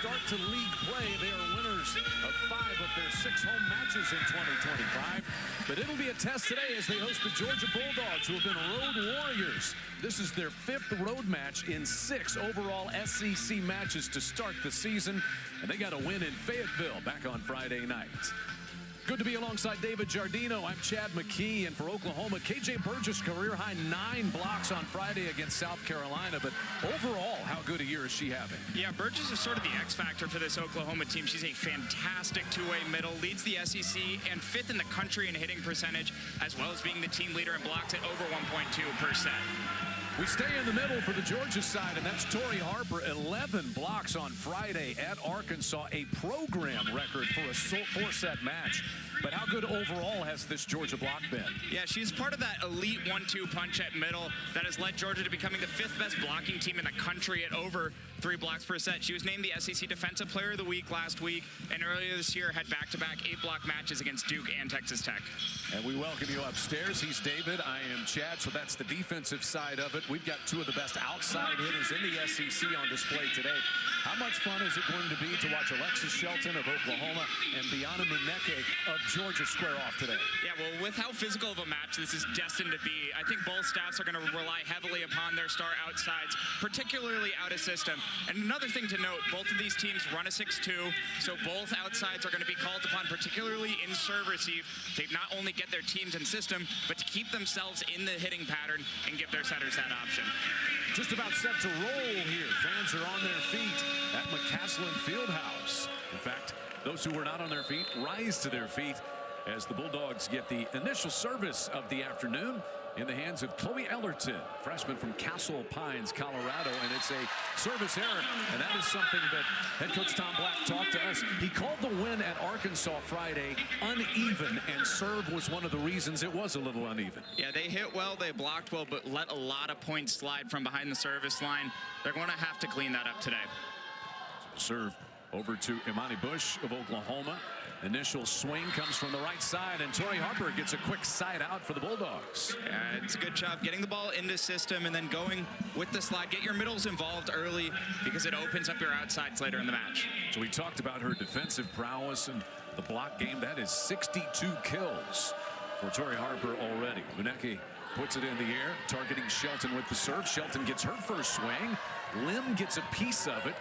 Start to league play. They are winners of 5 of their 6 home matches in 2025. But it'll be a test today as they host the Georgia Bulldogs, who have been road warriors. This is their 5th road match in 6 overall SEC matches to start the season. And they got a win in Fayetteville back on Friday night. Good to be alongside David Giardino. I'm Chad McKee, and for Oklahoma, KJ Burgess career-high 9 blocks on Friday against South Carolina. But overall, how good a year is she having? Yeah, Burgess is sort of the X factor for this Oklahoma team. She's a fantastic two-way middle, leads the SEC, and 5th in the country in hitting percentage, as well as being the team leader in blocks at over 1.2%. We stay in the middle for the Georgia side, and that's Tori Harper, 11 blocks on Friday at Arkansas, a program record for a 4-set match. But how good overall has this Georgia block been? Yeah, she's part of that elite 1-2 punch at middle that has led Georgia to becoming the 5th best blocking team in the country at over 3 blocks per set. She was named the SEC Defensive Player of the Week last week, and earlier this year had back-to-back 8-block matches against Duke and Texas Tech. And we welcome you upstairs. He's David, I am Chad, so that's the defensive side of it. We've got 2 of the best outside hitters in the SEC on display today. How much fun is it going to be to watch Alexis Shelton of Oklahoma and Biana Muneke of Georgia square off today? Yeah, well, with how physical of a match this is destined to be, I think both staffs are going to rely heavily upon their star outsides, particularly out of system. And another thing to note, both of these teams run a 6-2, so both outsides are going to be called upon, particularly in serve receive, to not only get their teams in system, but to keep themselves in the hitting pattern and give their setters that option. Just about set to roll here. Fans are on their feet at McCaslin Fieldhouse. In fact, those who were not on their feet rise to their feet as the Bulldogs get the initial service of the afternoon in the hands of Chloe Ellerton, freshman from Castle Pines, Colorado, and it's a service error, and that is something that head coach Tom Black talked to us. He called the win at Arkansas Friday uneven, and serve was one of the reasons it was a little uneven. Yeah, they hit well, they blocked well, but let a lot of points slide from behind the service line. They're going to have to clean that up today. Serve over to Imani Bush of Oklahoma. Initial swing comes from the right side, and Tori Harper gets a quick side out for the Bulldogs. It's a good job getting the ball into system and then going with the slide. Get your middles involved early because it opens up your outsides later in the match. So we talked about her defensive prowess and the block game. That is 62 kills for Tori Harper already. Muneke puts it in the air, targeting Shelton with the serve. Shelton gets her first swing. Lim gets a piece of it.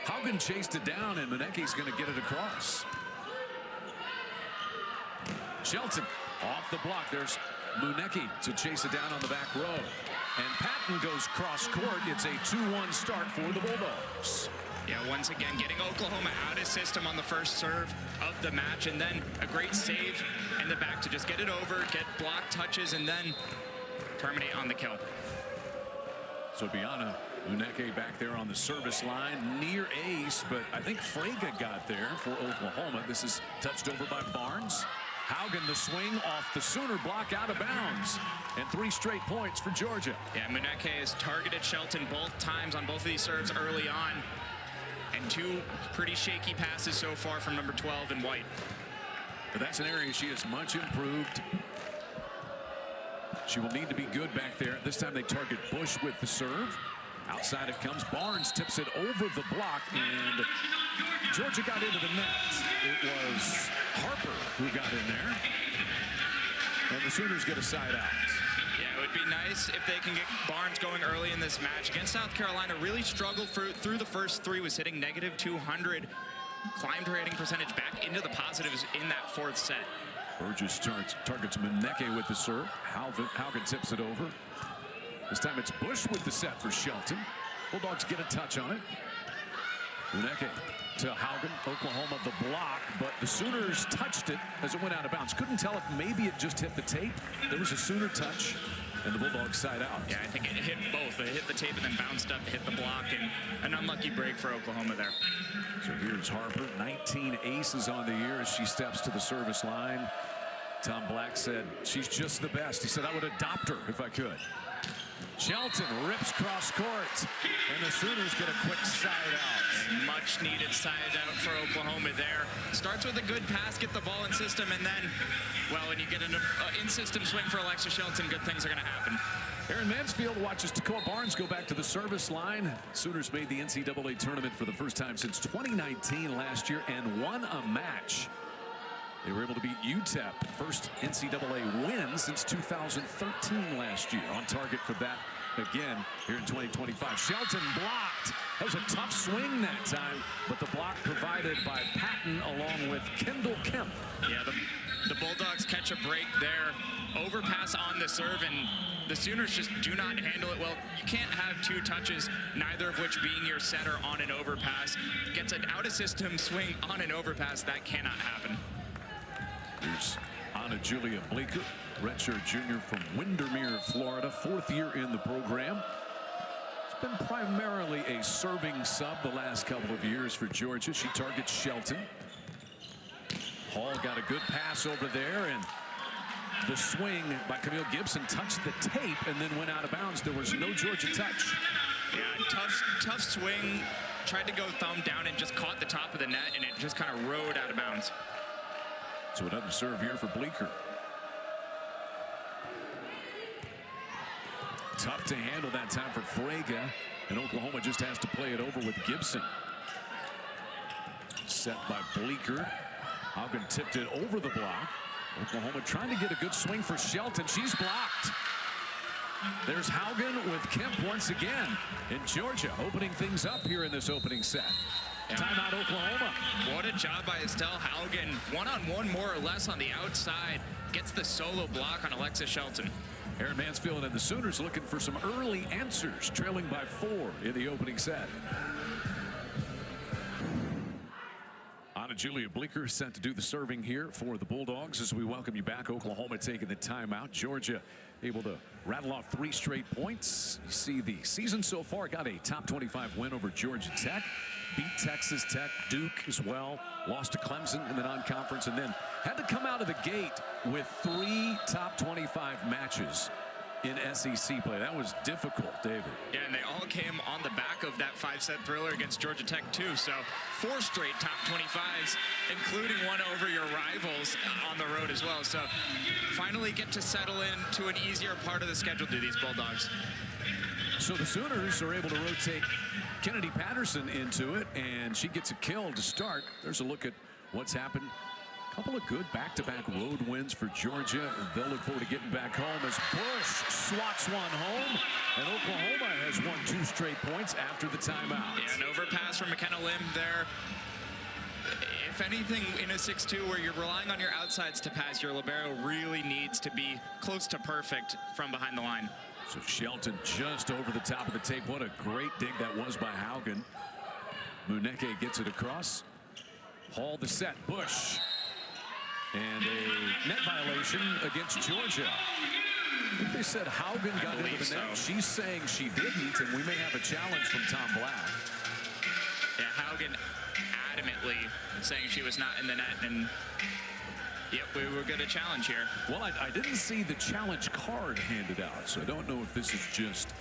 Haugen chased it down, and Muneke's going to get it across. Shelton off the block. There's Muneke to chase it down on the back row. And Patton goes cross court. It's a 2-1 start for the Bulldogs. Yeah, once again, getting Oklahoma out of system on the first serve of the match, and then a great save in the back to just get it over, get block touches, and then terminate on the kill. So Biana Muneke back there on the service line, near ace, but I think Fraga got there for Oklahoma. This is touched over by Barnes. Haugen the swing off the Sooner block out of bounds, and 3 straight points for Georgia. Yeah, Muneke has targeted Shelton both times on both of these serves early on, and 2 pretty shaky passes so far from number 12 in White. But that's an area she has much improved. She will need to be good back there. This time they target Bush with the serve. Outside it comes. Barnes tips it over the block, and Georgia got into the net. It was Harper who got in there, and the Sooners get a side out. Yeah, it would be nice if they can get Barnes going early in this match. Against South Carolina, really struggled through the first 3, was hitting -200, climbed her hitting percentage back into the positives in that 4th set. Burgess targets Muneke with the serve. Haugen tips it over. This time it's Bush with the set for Shelton. Bulldogs get a touch on it. Muneke to Haugen, Oklahoma the block, but the Sooners touched it as it went out of bounds. Couldn't tell if maybe it just hit the tape. There was a Sooner touch, and the Bulldogs side out. Yeah, I think it hit both. It hit the tape and then bounced up, hit the block, and an unlucky break for Oklahoma there. So here's Harper, 19 aces on the year as she steps to the service line. Tom Black said she's just the best. He said I would adopt her if I could. Shelton rips cross court, and the Sooners get a quick side out. Much needed side out for Oklahoma there. Starts with a good pass, get the ball in system, and then, well, when you get an in-system swing for Alexa Shelton, good things are going to happen. Aaron Mansfield watches Tacoa Barnes go back to the service line. Sooners made the NCAA tournament for the first time since 2019 last year and won a match. They were able to beat UTEP, first NCAA win since 2013 last year. On target for that again here in 2025. Shelton blocked. That was a tough swing that time, but the block provided by Patton along with Kendall Kemp. Yeah, the Bulldogs catch a break there. Overpass on the serve, and the Sooners just do not handle it well. You can't have two touches, neither of which being your setter on an overpass. Gets an out-of-system swing on an overpass. That cannot happen. Here's Anna Julia Bleeker, redshirt junior from Windermere, Florida, fourth year in the program. It's been primarily a serving sub the last couple of years for Georgia. She targets Shelton. Hall got a good pass over there, and the swing by Camille Gibson touched the tape and then went out of bounds. There was no Georgia touch. Yeah, tough swing. Tried to go thumb down and just caught the top of the net, and it just kind of rode out of bounds. So another serve here for Bleeker. Tough to handle that time for Frega, and Oklahoma just has to play it over with Gibson. Set by Bleeker. Haugen tipped it over the block. Oklahoma trying to get a good swing for Shelton. She's blocked. There's Haugen with Kemp once again. And Georgia opening things up here in this opening set. Yeah. Timeout Oklahoma. What a job by Estelle Haugen. One-on-one more or less on the outside. Gets the solo block on Alexa Shelton. Aaron Mansfield and the Sooners looking for some early answers, trailing by 4 in the opening set. Anna Julia Bleeker sent to do the serving here for the Bulldogs as we welcome you back. Oklahoma taking the timeout. Georgia able to rattle off 3 straight points. You see the season so far got a top 25 win over Georgia Tech. Beat Texas Tech, Duke as well. Lost to Clemson in the non-conference, and then had to come out of the gate with 3 top 25 matches in SEC play. That was difficult, David. Yeah, and they all came on the back of that 5-set thriller against Georgia Tech too. So 4 straight top 25s, including one over your rivals on the road as well. So finally get to settle into an easier part of the schedule to these Bulldogs. So the Sooners are able to rotate Kennedy Patterson into it, and she gets a kill to start. There's a look at what's happened. A couple of good back-to-back road wins for Georgia. They'll look forward to getting back home as Bush swats one home, and Oklahoma has won 2 straight points after the timeout. Yeah, an overpass from McKenna Lim there. If anything, in a 6-2 where you're relying on your outsides to pass, your libero really needs to be close to perfect from behind the line. So Shelton just over the top of the tape. What a great dig that was by Haugen. Muneke gets it across. Hall the set. Bush. And a net violation against Georgia. I think they said Haugen got into the net. So. She's saying she didn't, and we may have a challenge from Tom Black. Yeah, Haugen adamantly saying she was not in the net, and yep, we were going to challenge here. Well, I didn't see the challenge card handed out, so I don't know if this is just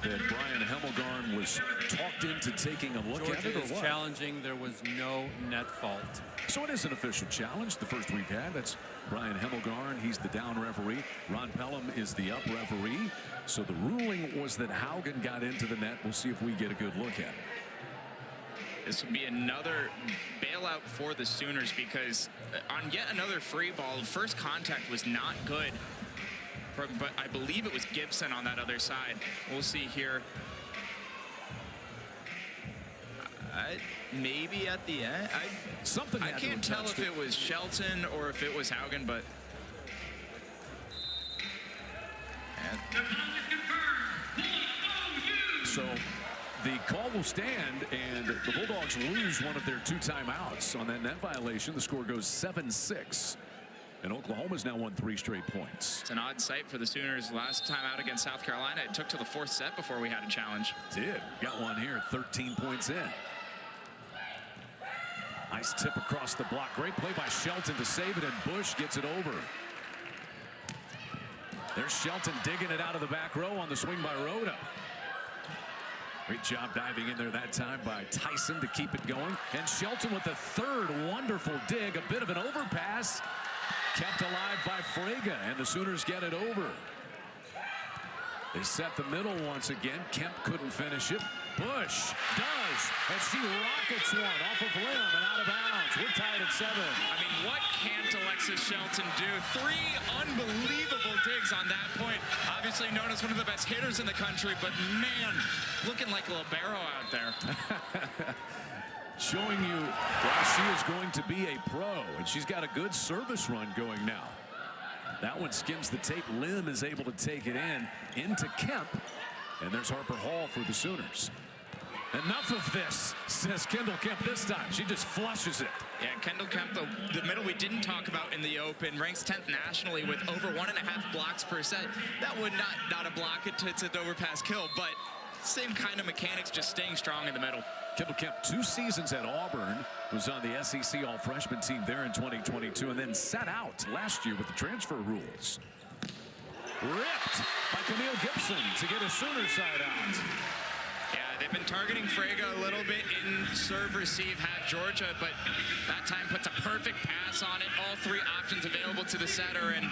that Brian Hemmelgarn was talked into taking a look at it or what. Challenging, there was no net fault. So it is an official challenge, the first we've had. That's Brian Hemmelgarn. He's the down referee. Ron Pelham is the up referee. So the ruling was that Haugen got into the net. We'll see if we get a good look at it. This would be another bailout for the Sooners because on yet another free ball, first contact was not good. But I believe it was Gibson on that other side. We'll see here. Maybe at the end. I can't tell if it was Shelton or if it was Haugen, but. So the call will stand, and the Bulldogs lose one of their 2 timeouts on that net violation. The score goes 7-6. And Oklahoma's now won 3 straight points. It's an odd sight for the Sooners. Last time out against South Carolina, it took to the 4th set before we had a challenge. Did. Got one here, 13 points in. Nice tip across the block. Great play by Shelton to save it, and Bush gets it over. There's Shelton digging it out of the back row on the swing by Rhoda. Great job diving in there that time by Tyson to keep it going. And Shelton with the third wonderful dig. A bit of an overpass. Kept alive by Frege, and the Sooners get it over. They set the middle once again. Kemp couldn't finish it. Bush does, and she rockets one off of limb and out of bounds. We're tied at 7. I mean, what can't Alexis Shelton do? 3 unbelievable digs on that point. Obviously known as one of the best hitters in the country, but man, looking like a libero out there. Showing you why she is going to be a pro, and she's got a good service run going now. That one skims the tape. Lim is able to take it into Kemp, and there's Harper Hall for the Sooners. Enough of this, says Kendall Kemp this time. She just flushes it. Yeah, Kendall Kemp, the middle we didn't talk about in the Open, ranks 10th nationally with over 1.5 blocks per set. That would not a block it to its overpass kill, but same kind of mechanics, just staying strong in the middle. Kendall Kemp, 2 seasons at Auburn, was on the SEC All-Freshman team there in 2022, and then sat out last year with the transfer rules. Ripped by Camille Gibson to get a Sooner side out. Yeah, they've been targeting Frege a little bit in serve, receive, have Georgia, but that time puts a perfect pass on it. All 3 options available to the setter, and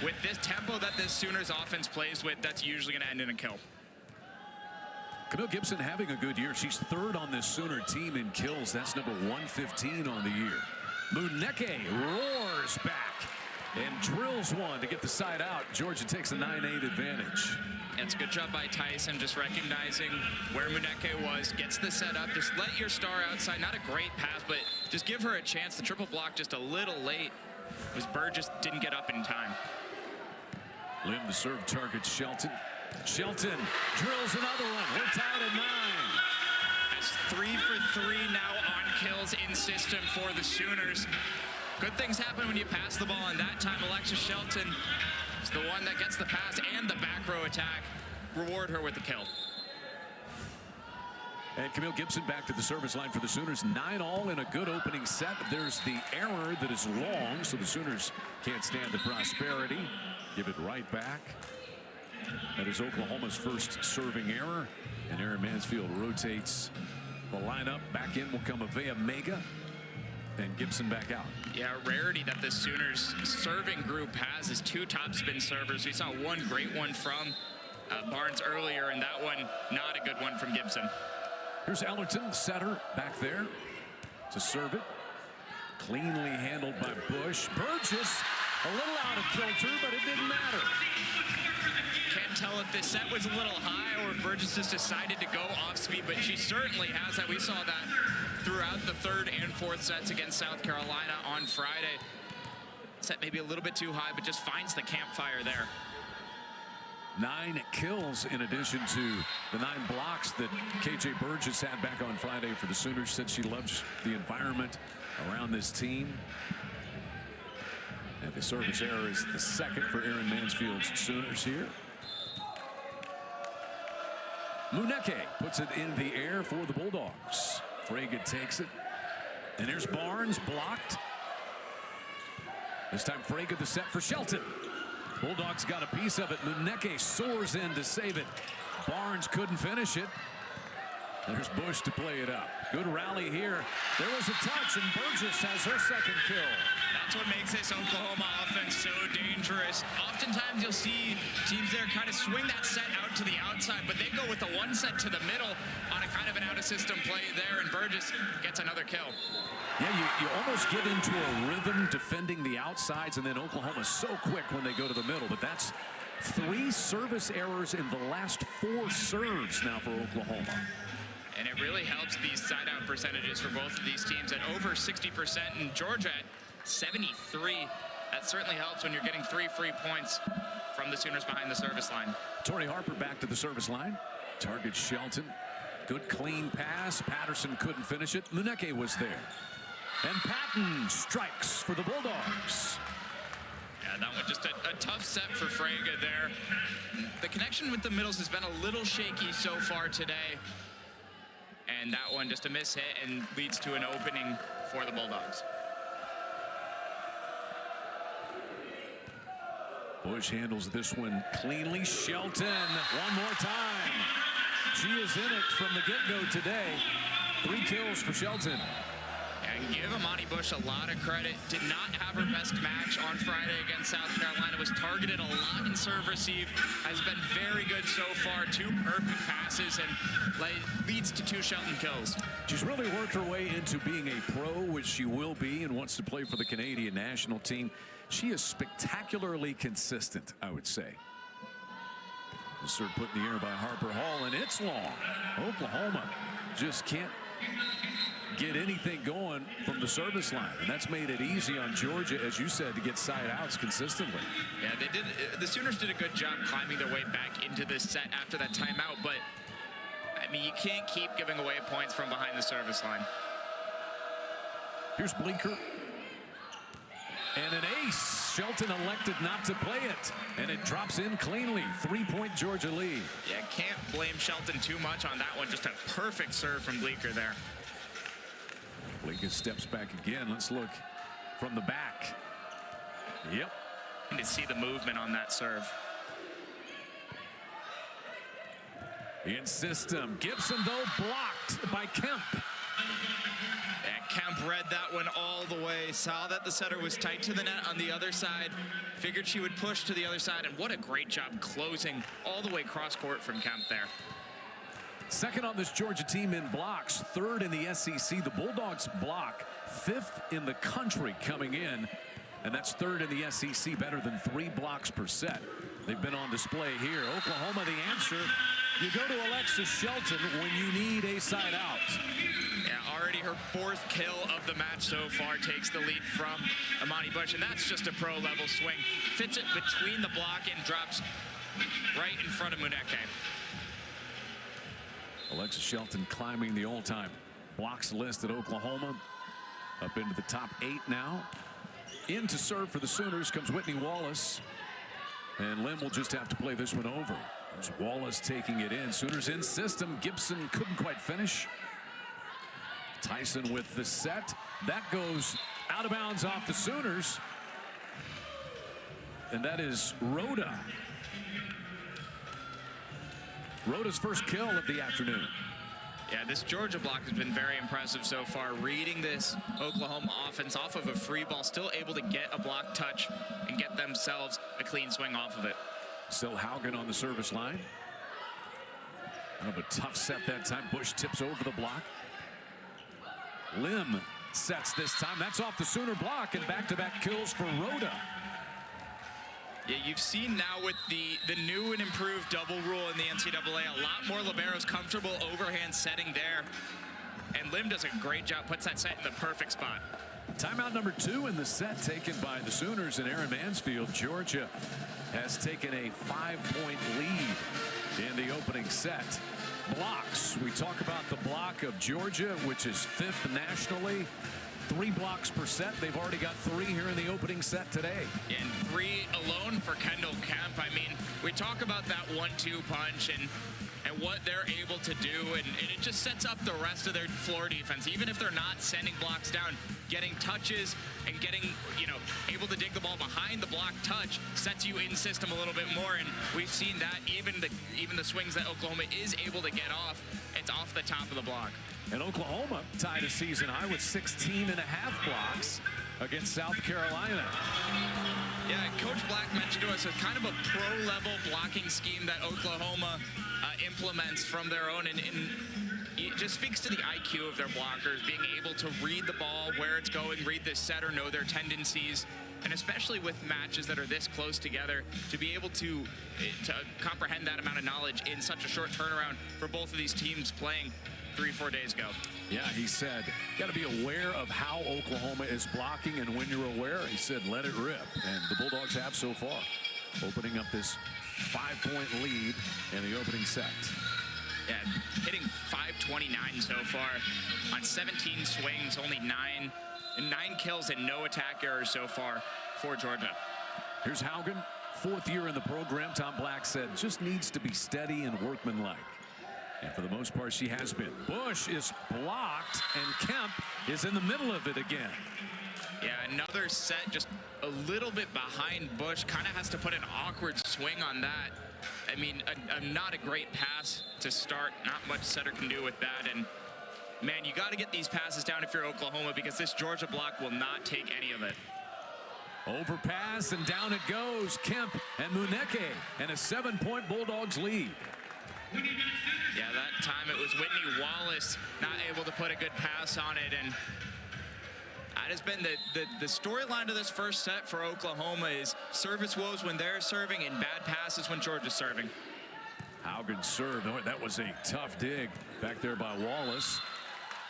with this tempo that this Sooners offense plays with, that's usually going to end in a kill. Camille Gibson having a good year. She's 3rd on this Sooner team in kills. That's number 115 on the year. Muneke roars back and drills one to get the side out. Georgia takes a 9-8 advantage. It's a good job by Tyson, just recognizing where Muneke was, gets the set up. Just let your star outside. Not a great pass, but just give her a chance. The triple block just a little late. Was Bird just didn't get up in time. Lim the serve targets Shelton. Shelton drills another one. We're tied at 9. That's 3 for 3 now on kills in system for the Sooners. Good things happen when you pass the ball, and that time Alexis Shelton is the one that gets the pass and the back row attack. Reward her with the kill. And Camille Gibson back to the service line for the Sooners. 9-all in a good opening set. There's the error that is long, so the Sooners can't stand the prosperity. Give it right back. That is Oklahoma's first serving error. And Aaron Mansfield rotates the lineup. Back in will come Avea Mega. And Gibson back out. Yeah, a rarity that the Sooners serving group has is 2 top spin servers. We saw one great one from Barnes earlier, and that one not a good one from Gibson. Here's Ellerton, setter, back there to serve it. Cleanly handled by Bush. Burgess, a little out of kilter, but it didn't matter. Can't tell if this set was a little high or if Burgess just decided to go off speed, but she certainly has that. We saw that throughout the 3rd and 4th sets against South Carolina on Friday. Set maybe a little bit too high, but just finds the campfire there. 9 kills in addition to the 9 blocks that KJ Burgess had back on Friday for the Sooners. Said she loves the environment around this team. And the service error is the 2nd for Aaron Mansfield's Sooners here. Muneke puts it in the air for the Bulldogs. Frege takes it. And there's Barnes blocked. This time Frege the set for Shelton. Bulldogs got a piece of it. Muneke soars in to save it. Barnes couldn't finish it. There's Bush to play it up. Good rally here. There was a touch, and Burgess has her 2nd kill. That's what makes this Oklahoma offense so dangerous. Oftentimes you'll see teams there kind of swing that set out to the outside, but they go with the 1 set to the middle on a kind of an out-of-system play there, and Burgess gets another kill. Yeah, you almost get into a rhythm defending the outsides, and then Oklahoma's so quick when they go to the middle. But that's 3 service errors in the last 4 serves now for Oklahoma. And it really helps these side-out percentages for both of these teams at over 60%, and Georgia at 73. That certainly helps when you're getting 3 free points from the Sooners behind the service line. Tori Harper back to the service line. Targets Shelton. Good clean pass. Patterson couldn't finish it. Muneke was there. And Patton strikes for the Bulldogs. Yeah, that one just a tough set for Frege there. The connection with the middles has been a little shaky so far today. And that one just a miss hit and leads to an opening for the Bulldogs. Bush handles this one cleanly. Shelton, one more time. She is in it from the get-go today. 3 kills for Shelton. And give Amani Bush a lot of credit. Did not have her best match on Friday against South Carolina. Was targeted a lot in serve receive. Has been very good so far. 2 perfect passes and leads to 2 Shelton kills. She's really worked her way into being a pro, which she will be, and wants to play for the Canadian national team. She is spectacularly consistent, I would say. The serve put in the air by Harper Hall, and it's long. Oklahoma just can't get anything going from the service line, and that's made it easy on Georgia, as you said, to get side outs consistently. Yeah, they did. The Sooners did a good job climbing their way back into this set after that timeout, but I mean, you can't keep giving away points from behind the service line. Here's Bleeker. And an ace. Shelton elected not to play it, and it drops in cleanly. 3-point Georgia lead. Yeah, can't blame Shelton too much on that one. Just a perfect serve from Bleeker there. Bleeker steps back again. Let's look from the back. Yep. And to see the movement on that serve. In system. Gibson, though, blocked by Kemp. And Kemp read that one all the way. Saw that the setter was tight to the net on the other side. Figured she would push to the other side. And what a great job closing all the way cross court from Kemp there. Second on this Georgia team in blocks. 3rd in the SEC. The Bulldogs block 5th in the country coming in. And that's 3rd in the SEC, better than 3 blocks per set. They've been on display here. Oklahoma, the answer. You go to Alexis Shelton when you need a side out. Yeah, already her 4th kill of the match so far, takes the lead from Amani Bush, and that's just a pro-level swing. Fits it between the block and drops right in front of Muneke. Alexis Shelton climbing the all-time blocks list at Oklahoma. Up into the top 8 now. In to serve for the Sooners comes Whitney Wallace. And Lim will just have to play this one over. There's Wallace taking it in. Sooners in system. Gibson couldn't quite finish. Tyson with the set. That goes out of bounds off the Sooners. And that is Rhoda. Rhoda's first kill of the afternoon. Yeah, this Georgia block has been very impressive so far. Reading this Oklahoma offense off of a free ball, still able to get a block touch and get themselves a clean swing off of it. Still Haugen on the service line. Kind of a tough set that time. Bush tips over the block. Lim sets this time. That's off the Sooner block, and back-to-back kills for Rhoda. Yeah, you've seen now with the new and improved double rule in the NCAA, a lot more liberos comfortable overhand setting there. And Lim does a great job, puts that set in the perfect spot. Timeout number 2 in the set taken by the Sooners and Aaron Mansfield. Georgia has taken a 5-point lead in the opening set. Blocks. We talk about the block of Georgia, which is 5th nationally. 3 blocks per set. They've already got 3 here in the opening set today. And 3 alone for Kendall Kemp. I mean, we talk about that 1-2 punch and what they're able to do, and it just sets up the rest of their floor defense. Even if they're not sending blocks down, getting touches and getting, able to dig the ball behind the block touch sets you in system a little bit more. And we've seen that even the swings that Oklahoma is able to get off, it's off the top of the block. And Oklahoma tied a season high with 16.5 blocks against South Carolina. Yeah, Coach Black mentioned to us a kind of a pro-level blocking scheme that Oklahoma implements from their own, and it just speaks to the IQ of their blockers, being able to read the ball, where it's going, read the setter, know their tendencies, and especially with matches that are this close together, to be able to comprehend that amount of knowledge in such a short turnaround for both of these teams playing 3-4 days ago. Yeah, he said, got to be aware of how Oklahoma is blocking, and when you're aware, he said, let it rip. And the Bulldogs have so far, opening up this 5-point lead in the opening set. Yeah, hitting 529 so far on 17 swings, only 9 kills and no attack errors so far for Georgia. Here's Haugen, 4th year in the program. Tom Black said just needs to be steady and workmanlike. And for the most part, she has been. Bush is blocked, and Kemp is in the middle of it again. Yeah, another set just a little bit behind Bush. Kind of has to put an awkward swing on that. I mean, not a great pass to start. Not much setter can do with that. And man, you got to get these passes down if you're Oklahoma, because this Georgia block will not take any of it. Overpass, and down it goes. Kemp and Muneke, and a 7-point Bulldogs lead. Yeah, that time it was Whitney Wallace not able to put a good pass on it, and that has been the storyline of this first set for Oklahoma is service woes when they're serving and bad passes when Georgia's serving. Haugen's serve. Oh, that was a tough dig back there by Wallace.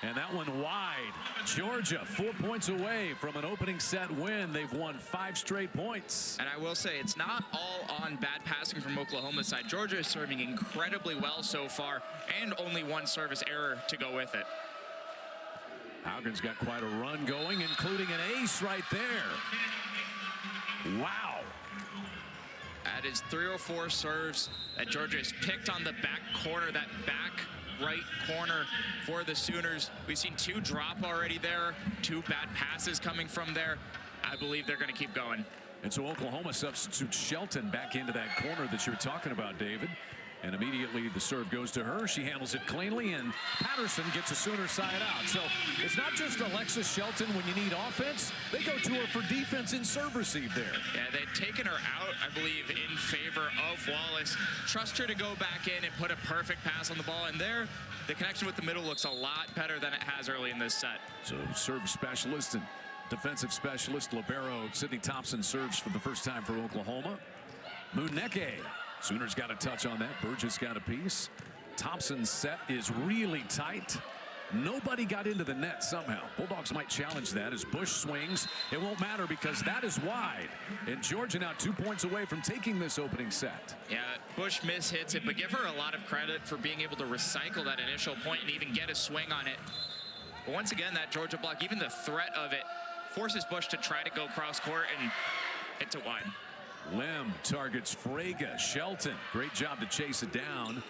And that one wide. Georgia 4 points away from an opening set win. They've won 5 straight points. And I will say, it's not all on bad passing from Oklahoma's side. Georgia is serving incredibly well so far, and only 1 service error to go with it. Haugen's got quite a run going, including an ace right there. Wow. That is 3 or 4 serves that Georgia has picked on the back corner, that back right corner for the Sooners. We've seen 2 drop already there, 2 bad passes coming from there. I believe they're going to keep going. And so Oklahoma substitutes Shelton back into that corner that you were talking about, David. And immediately the serve goes to her. She handles it cleanly, and Patterson gets a Sooner side out. So it's not just Alexis Shelton when you need offense. They go to her for defense in serve receive there. Yeah, they've taken her out, I believe, in favor of Wallace. Trust her to go back in and put a perfect pass on the ball. And there, the connection with the middle looks a lot better than it has early in this set. So serve specialist and defensive specialist libero Sydney Thompson serves for the first time for Oklahoma. Muneke. Sooners got a touch on that. Burgess got a piece. Thompson's set is really tight. Nobody got into the net somehow. Bulldogs might challenge that as Bush swings. It won't matter because that is wide. And Georgia now 2 points away from taking this opening set. Yeah, Bush mishits it, but give her a lot of credit for being able to recycle that initial point and even get a swing on it. But once again, that Georgia block, even the threat of it, forces Bush to try to go cross court, and it's a wide. Lim targets Fraga. Shelton, great job to chase it down.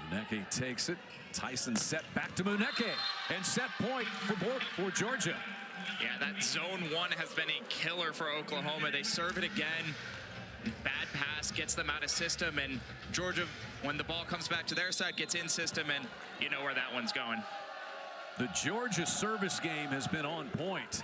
Muneke takes it. Tyson set back to Muneke, and set point for Georgia. Yeah, that zone 1 has been a killer for Oklahoma. They serve it again. Bad pass gets them out of system, and Georgia, when the ball comes back to their side, gets in system, and you know where that one's going. The Georgia service game has been on point.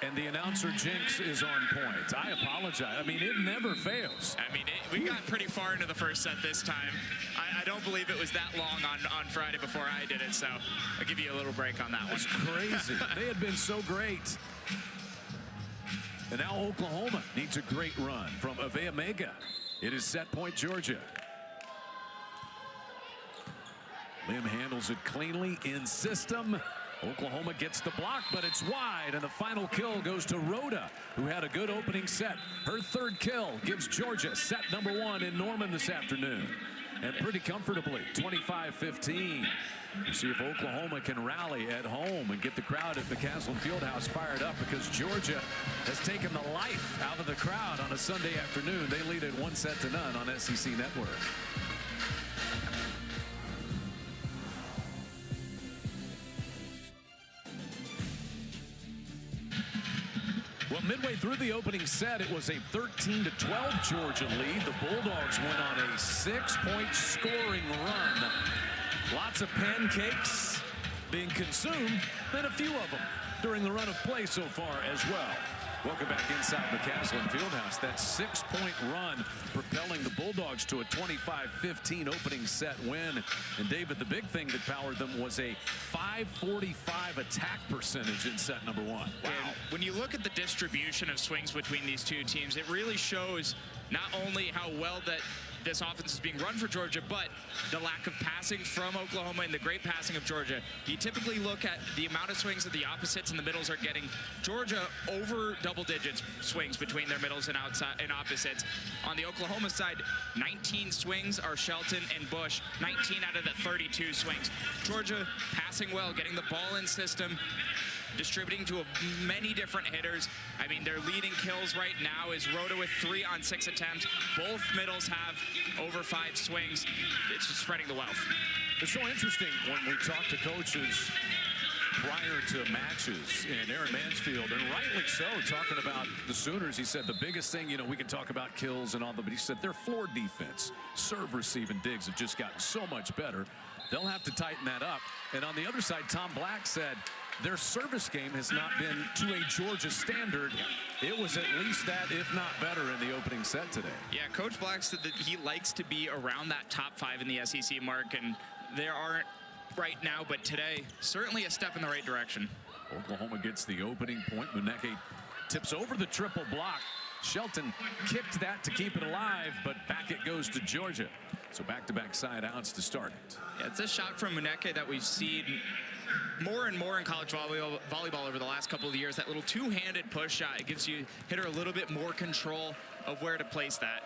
And the announcer jinx is on point. I apologize. I mean, it never fails. I mean, we got pretty far into the first set this time. I don't believe it was that long on Friday before I did it, so I'll give you a little break on that one. That's crazy. They had been so great. And now Oklahoma needs a great run from Avea Mega. It is set point Georgia. Lim handles it cleanly in system. Oklahoma gets the block, but it's wide, and the final kill goes to Rhoda, who had a good opening set. Her 3rd kill gives Georgia set number 1 in Norman this afternoon, and pretty comfortably, 25-15. We'll see if Oklahoma can rally at home and get the crowd at the McCaslin Fieldhouse fired up, because Georgia has taken the life out of the crowd on a Sunday afternoon. They lead it 1-0 on SEC Network. Well, midway through the opening set, it was a 13-12 Georgia lead. The Bulldogs went on a 6-point scoring run. Lots of pancakes being consumed, and a few of them during the run of play so far as well. Welcome back inside McCaslin Fieldhouse. That 6-point run propelling the Bulldogs to a 25-15 opening set win. And David, the big thing that powered them was a .545 attack percentage in set number 1. Wow. And when you look at the distribution of swings between these two teams, it really shows not only how well that this offense is being run for Georgia, but the lack of passing from Oklahoma and the great passing of Georgia. You typically look at the amount of swings that the opposites and the middles are getting. Georgia over double digits swings between their middles and outside and opposites. On the Oklahoma side, 19 swings are Shelton and Bush, 19 out of the 32 swings. Georgia passing well, getting the ball in system, distributing to many different hitters. I mean, their leading kills right now is Rhoda with 3 on 6 attempts. Both middles have over 5 swings. It's just spreading the wealth. It's so interesting when we talk to coaches. prior to matches, and Aaron Mansfield, and rightly so, talking about the Sooners. He said the biggest thing, we can talk about kills and all that, but he said their floor defense, serve, receive, and digs have just gotten so much better. They'll have to tighten that up. And on the other side, Tom Black said their service game has not been to a Georgia standard. It was at least that, if not better, in the opening set today. Yeah, Coach Black said that he likes to be around that top 5 in the SEC mark, and there aren't right now, but today, certainly a step in the right direction. Oklahoma gets the opening point. Muneke tips over the triple block. Shelton kicked that to keep it alive, but back it goes to Georgia. So back-to-back side outs to start it. Yeah, it's a shot from Muneke that we've seen more and more in college volleyball over the last couple of years. That little two-handed push shot, it gives you hitter a little bit more control of where to place that.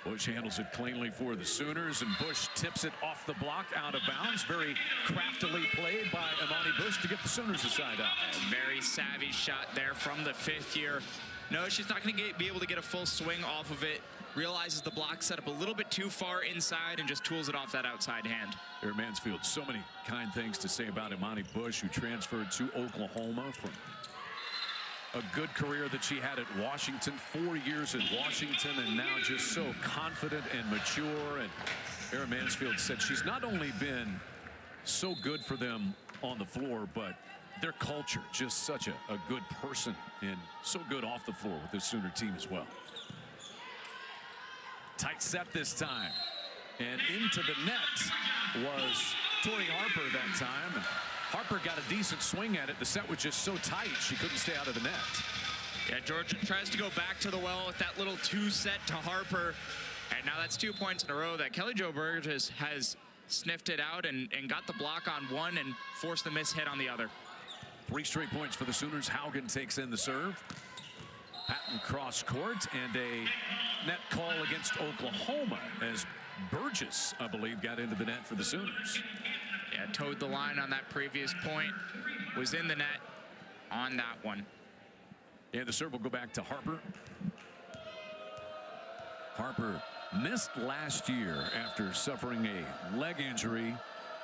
Bush handles it cleanly for the Sooners, and Bush tips it off the block out of bounds. Very craftily played by Imani Bush to get the Sooners a side out. Very savvy shot there from the 5th year. No, she's not going to be able to get a full swing off of it. Realizes the block set up a little bit too far inside and just tools it off that outside hand. Aaron Mansfield, so many kind things to say about Imani Bush, who transferred to Oklahoma from a good career that she had at Washington, 4 years at Washington, and now just so confident and mature. And Aaron Mansfield said she's not only been so good for them on the floor, but their culture, just such a good person and so good off the floor with this Sooner team as well. Tight set this time, and into the net was Tori Harper that time. And Harper got a decent swing at it. The set was just so tight she couldn't stay out of the net. Yeah, Georgia tries to go back to the well with that little 2-set to Harper, and now that's 2 points in a row that Kelly Jo Burgess has sniffed it out and got the block on one and forced the miss hit on the other. 3 straight points for the Sooners. Haugen takes in the serve. Patton cross court, and a net call against Oklahoma as Burgess, I believe, got into the net for the Sooners. Yeah, towed the line on that previous point, was in the net on that one. And the serve will go back to Harper. Harper missed last year after suffering a leg injury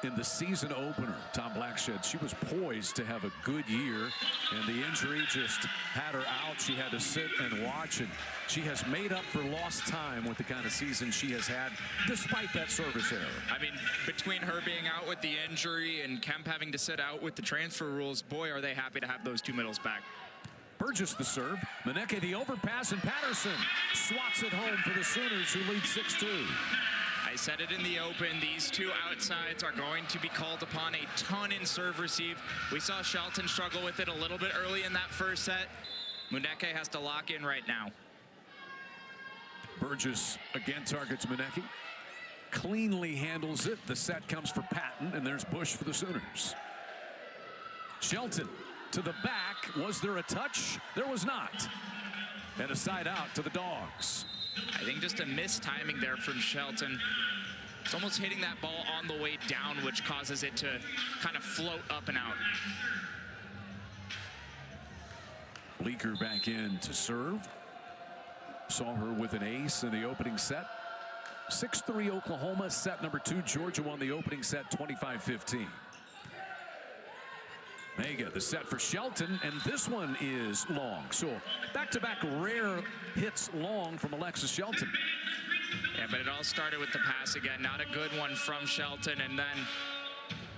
in the season opener. Tom Black said she was poised to have a good year, and the injury just had her out. She had to sit and watch, and she has made up for lost time with the kind of season she has had despite that service error. I mean, between her being out with the injury and Kemp having to sit out with the transfer rules, boy, are they happy to have those 2 middles back. Burgess the serve. Muneke the overpass, and Patterson swats it home for the Sooners, who lead 6-2. I said it in the open, these 2 outsides are going to be called upon a ton in serve receive. We saw Shelton struggle with it a little bit early in that first set. Muneke has to lock in right now. Burgess again targets Muneke. Cleanly handles it. The set comes for Patton, and there's Bush for the Sooners. Shelton to the back. Was there a touch? There was not. And a side out to the Dogs. I think just a mistiming there from Shelton. It's almost hitting that ball on the way down, which causes it to kind of float up and out. Bleeker back in to serve. Saw her with an ace in the opening set. 6-3 Oklahoma, set number 2. Georgia won the opening set 25-15. Mega the set for Shelton, and this one is long. So back-to-back rare hits long from Alexis Shelton. Yeah, but it all started with the pass again. Not a good one from Shelton, and then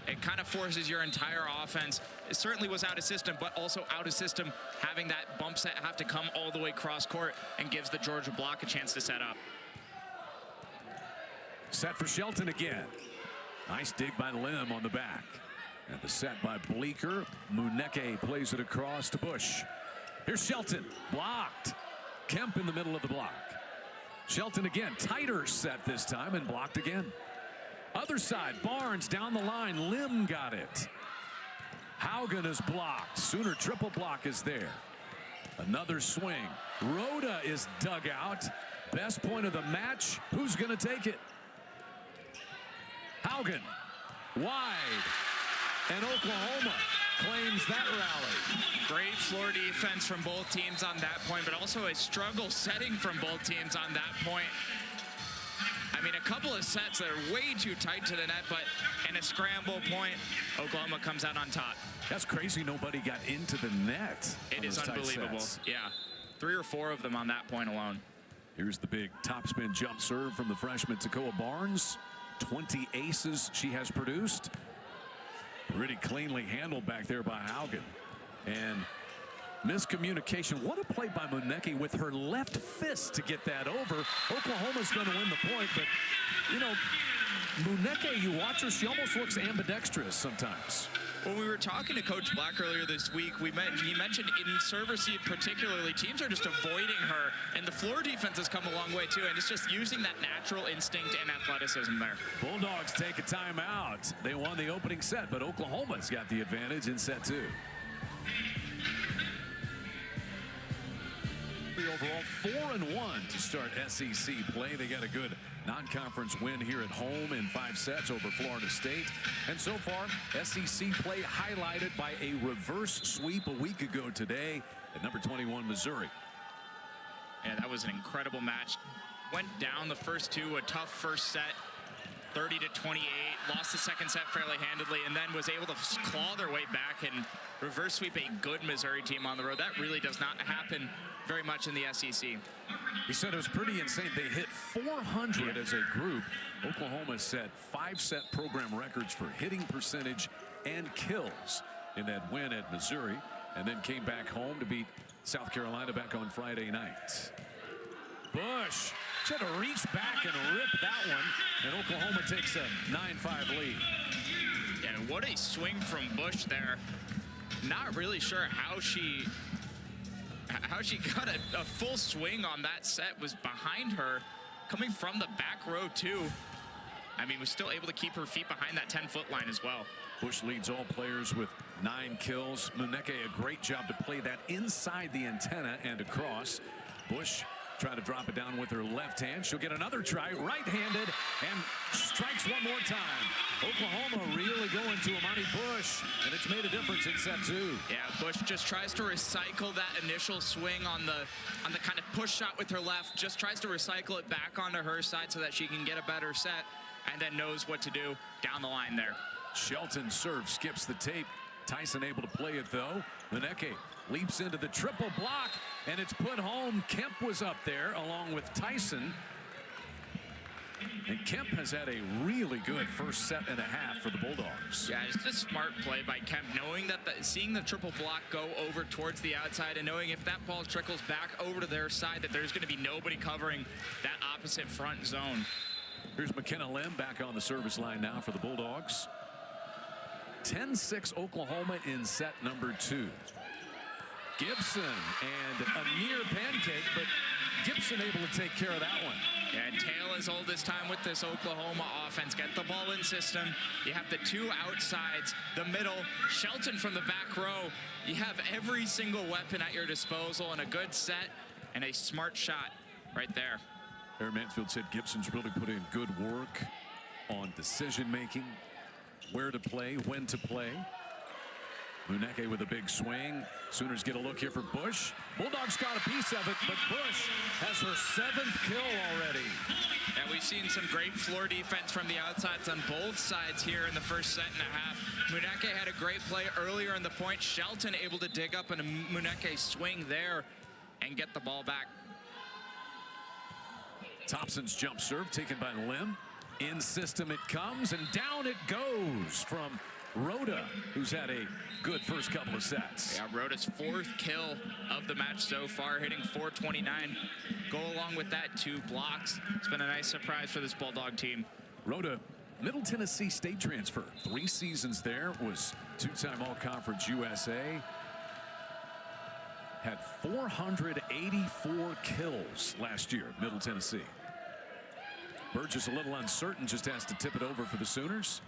it kind of forces your entire offense. It certainly was out of system, but also out of system, having that bump set have to come all the way cross court, and gives the Georgia block a chance to set up. Set for Shelton again. Nice dig by Lim on the back. And the set by Bleeker. Muneke plays it across to Bush. Here's Shelton, blocked. Kemp in the middle of the block. Shelton again, tighter set this time, and blocked again. Other side, Barnes down the line. Lim got it. Haugen is blocked. Sooner triple block is there. Another swing. Rhoda is dug out. Best point of the match. Who's going to take it? Haugen, wide. And Oklahoma claims that rally. Great floor defense from both teams on that point, but also a struggle setting from both teams on that point. I I mean, a couple of sets that are way too tight to the net, but in a scramble point, Oklahoma comes out on top. That's crazy nobody got into the net. It is unbelievable. Yeah, 3 or 4 of them on that point alone. Here's the big topspin jump serve from the freshman Takoa Barnes. 20 aces she has produced. Pretty cleanly handled back there by Haugen. And miscommunication. What a play by Munecki with her left fist to get that over. Oklahoma's going to win the point, but, you know, Munecki, you watch her, she almost looks ambidextrous sometimes. When we were talking to Coach Black earlier this week, he mentioned in serve receive particularly, teams are just avoiding her, and the floor defense has come a long way too, and it's just using that natural instinct and athleticism there. Bulldogs take a timeout. They won the opening set, but Oklahoma's got the advantage in set 2. Overall 4-1 to start SEC play. They got a good non-conference win here at home in 5 sets over Florida State. And so far, SEC play highlighted by a reverse sweep a week ago today at number 21 Missouri. Yeah, that was an incredible match. Went down the first 2, a tough first set, 30-28. Lost the second set fairly handedly, and then was able to claw their way back and reverse sweep a good Missouri team on the road. That really does not happen very much in the SEC. He said it was pretty insane. They hit 400 as a group. Oklahoma set 5-set program records for hitting percentage and kills in that win at Missouri, and then came back home to beat South Carolina back on Friday night. Bush should have reached back and ripped that one, and Oklahoma takes a 9-5 lead. And what a swing from Bush there. Not really sure how she got a full swing on that set. Was behind her, coming from the back row too. I mean, was still able to keep her feet behind that 10-foot line as well. Bush leads all players with 9 kills. Munecki, a great job to play that inside the antenna and across. Bush trying to drop it down with her left hand. She'll get another try, right-handed, and strikes one more time. Oklahoma really going to Amani Bush, and it's made a difference in set 2. Yeah, Bush just tries to recycle that initial swing on the kind of push shot with her left, just tries to recycle it back onto her side so that she can get a better set, and then knows what to do down the line there. Shelton serve skips the tape. Tyson able to play it though. Munecki leaps into the triple block, and it's put home. Kemp was up there along with Tyson. And Kemp has had a really good first set and a half for the Bulldogs. Yeah, it's a smart play by Kemp, knowing that seeing the triple block go over towards the outside, and knowing if that ball trickles back over to their side, that there's going to be nobody covering that opposite front zone. Here's McKenna Lim back on the service line now for the Bulldogs. 10-6 Oklahoma in set number 2. Gibson and a near pancake, but Gibson able to take care of that one. Yeah, and tail as old as time with this Oklahoma offense. Get the ball in system. You have the 2 outsides, the middle, Shelton from the back row. You have every single weapon at your disposal, and a good set and a smart shot right there. Aaron Mansfield said Gibson's really put in good work on decision making, where to play, when to play. Munecki with a big swing. Sooners get a look here for Bush. Bulldogs got a piece of it, but Bush has her 7th kill already. And we've seen some great floor defense from the outsides on both sides here in the first set and a half. Munecki had a great play earlier in the point. Shelton able to dig up and a Munecki swing there and get the ball back. Thompson's jump serve taken by Lim. In system it comes, and down it goes from Rhoda, who's had a good first couple of sets. Yeah, Rhoda's 4th kill of the match so far, hitting .429. Go along with that, 2 blocks. It's been a nice surprise for this Bulldog team. Rhoda, Middle Tennessee State transfer. 3 seasons there, was 2-time All-Conference USA. Had 484 kills last year at Middle Tennessee. Burgess a little uncertain, just has to tip it over for the Sooners.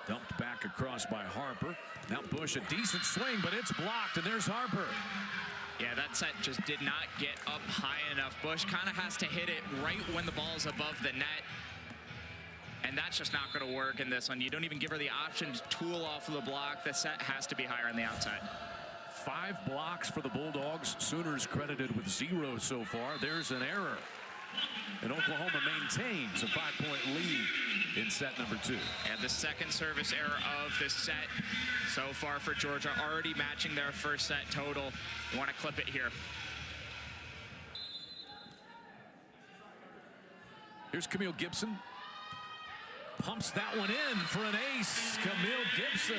Dumped back across by Harper. Now Bush, a decent swing, but it's blocked, and there's Harper. Yeah, that set just did not get up high enough. Bush kind of has to hit it right when the ball's above the net. And that's just not going to work in this one. You don't even give her the option to tool off of the block. The set has to be higher on the outside. 5 blocks for the Bulldogs. Sooners credited with 0 so far. There's an error. And Oklahoma maintains a 5-point lead in set number 2. And the second service error of this set so far for Georgia, already matching their first set total. You want to clip it here. Here's Camille Gibson. Pumps that one in for an ace. Camille Gibson.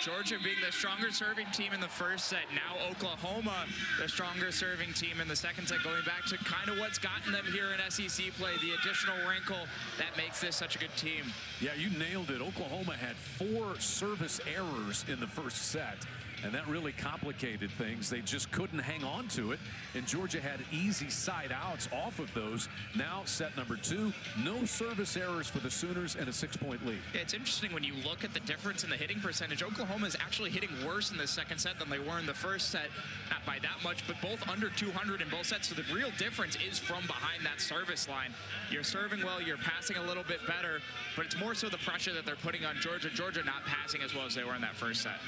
Georgia being the stronger serving team in the first set. Now Oklahoma, the stronger serving team in the second set, going back to kind of what's gotten them here in SEC play, the additional wrinkle that makes this such a good team. Yeah, you nailed it. Oklahoma had 4 service errors in the first set, and that really complicated things. They just couldn't hang on to it, and Georgia had easy side outs off of those. Now set number 2, no service errors for the Sooners and a 6-point lead. Yeah, it's interesting when you look at the difference in the hitting percentage. Oklahoma is actually hitting worse in the second set than they were in the first set. Not by that much, but both under 200 in both sets. So the real difference is from behind that service line. You're serving well, you're passing a little bit better, but it's more so the pressure that they're putting on Georgia. Georgia not passing as well as they were in that first set.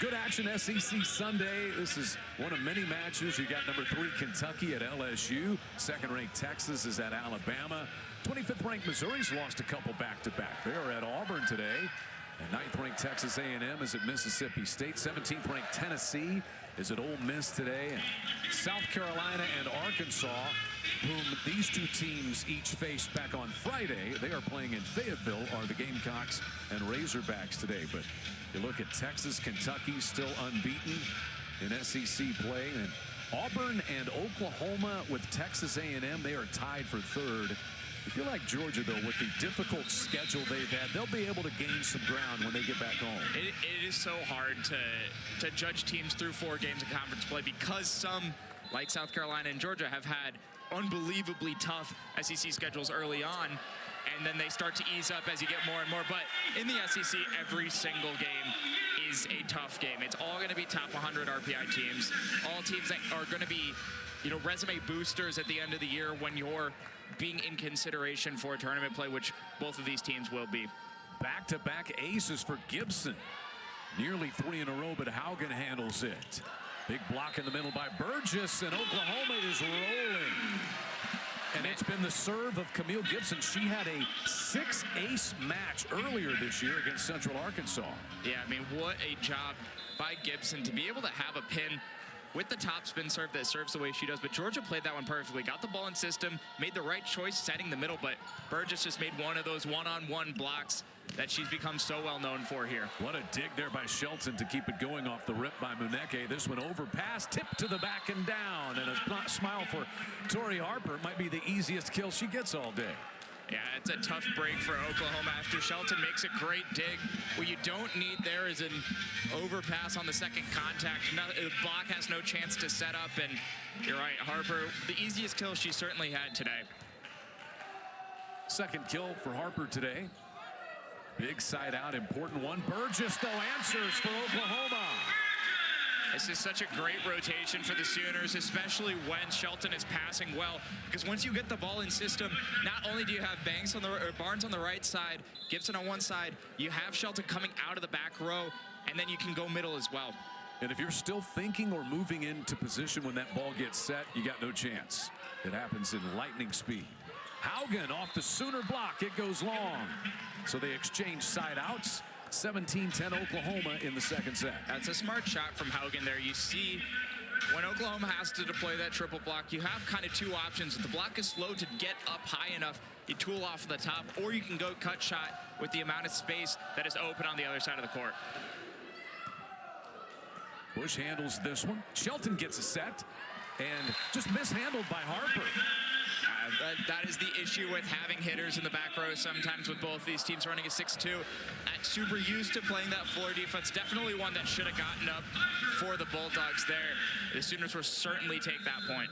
Good action SEC Sunday. This is one of many matches. You got number 3 Kentucky at LSU. Second-ranked Texas is at Alabama. 25th-ranked Missouri's lost a couple back-to-back. They are at Auburn today. And 9th-ranked Texas A&M is at Mississippi State. 17th-ranked Tennessee is at Ole Miss today. And South Carolina and Arkansas, whom these 2 teams each faced back on Friday, they are playing in Fayetteville, are the Gamecocks and Razorbacks today. But you look at Texas, Kentucky still unbeaten in SEC play, and Auburn and Oklahoma with Texas A&M, they are tied for 3rd. I feel like Georgia, though, with the difficult schedule they've had, they'll be able to gain some ground when they get back home. It is so hard to judge teams through 4 games of conference play because some, like South Carolina and Georgia, have had unbelievably tough SEC schedules early on, and then they start to ease up as you get more and more. But in the SEC, every single game is a tough game. It's all going to be top 100 RPI teams, all teams that are going to be, you know, resume boosters at the end of the year when you're being in consideration for tournament play, which both of these teams will be. Back-to-back aces for Gibson. Nearly 3 in a row, but Haugen handles it. Big block in the middle by Burgess, and Oklahoma is rolling. And it's been the serve of Camille Gibson. She had a 6-ace match earlier this year against Central Arkansas. Yeah, I mean, what a job by Gibson to be able to have a pin with the top spin serve that serves the way she does. But Georgia played that one perfectly. Got the ball in system, made the right choice setting the middle, but Burgess just made one of those one-on-one blocks that she's become so well known for here. What a dig there by Shelton to keep it going off the rip by Muneke. This one overpass, tip to the back and down. And a smile for Tori Harper. Might be the easiest kill she gets all day. Yeah, it's a tough break for Oklahoma after Shelton makes a great dig. What you don't need there is an overpass on the second contact. The block has no chance to set up, and you're right, Harper, the easiest kill she certainly had today. Second kill for Harper today. Big side out, important one. Burgess, though, answers for Oklahoma. This is such a great rotation for the Sooners, especially when Shelton is passing well. Because once you get the ball in system, not only do you have Banks on the or Barnes on the right side, Gibson on one side, you have Shelton coming out of the back row, and then you can go middle as well. And if you're still thinking or moving into position when that ball gets set, you got no chance. It happens in lightning speed. Haugen off the Sooner block. It goes long. So they exchange side outs. 17-10 Oklahoma in the second set. That's a smart shot from Haugen there. You see, when Oklahoma has to deploy that triple block, you have kind of 2 options. If the block is slow to get up high enough, you tool off the top, or you can go cut shot with the amount of space that is open on the other side of the court. Bush handles this one. Shelton gets a set and just mishandled by Harper. That is the issue with having hitters in the back row sometimes with both these teams running a 6-2. Not super used to playing that floor defense. Definitely one that should have gotten up for the Bulldogs there. The Sooners will certainly take that point.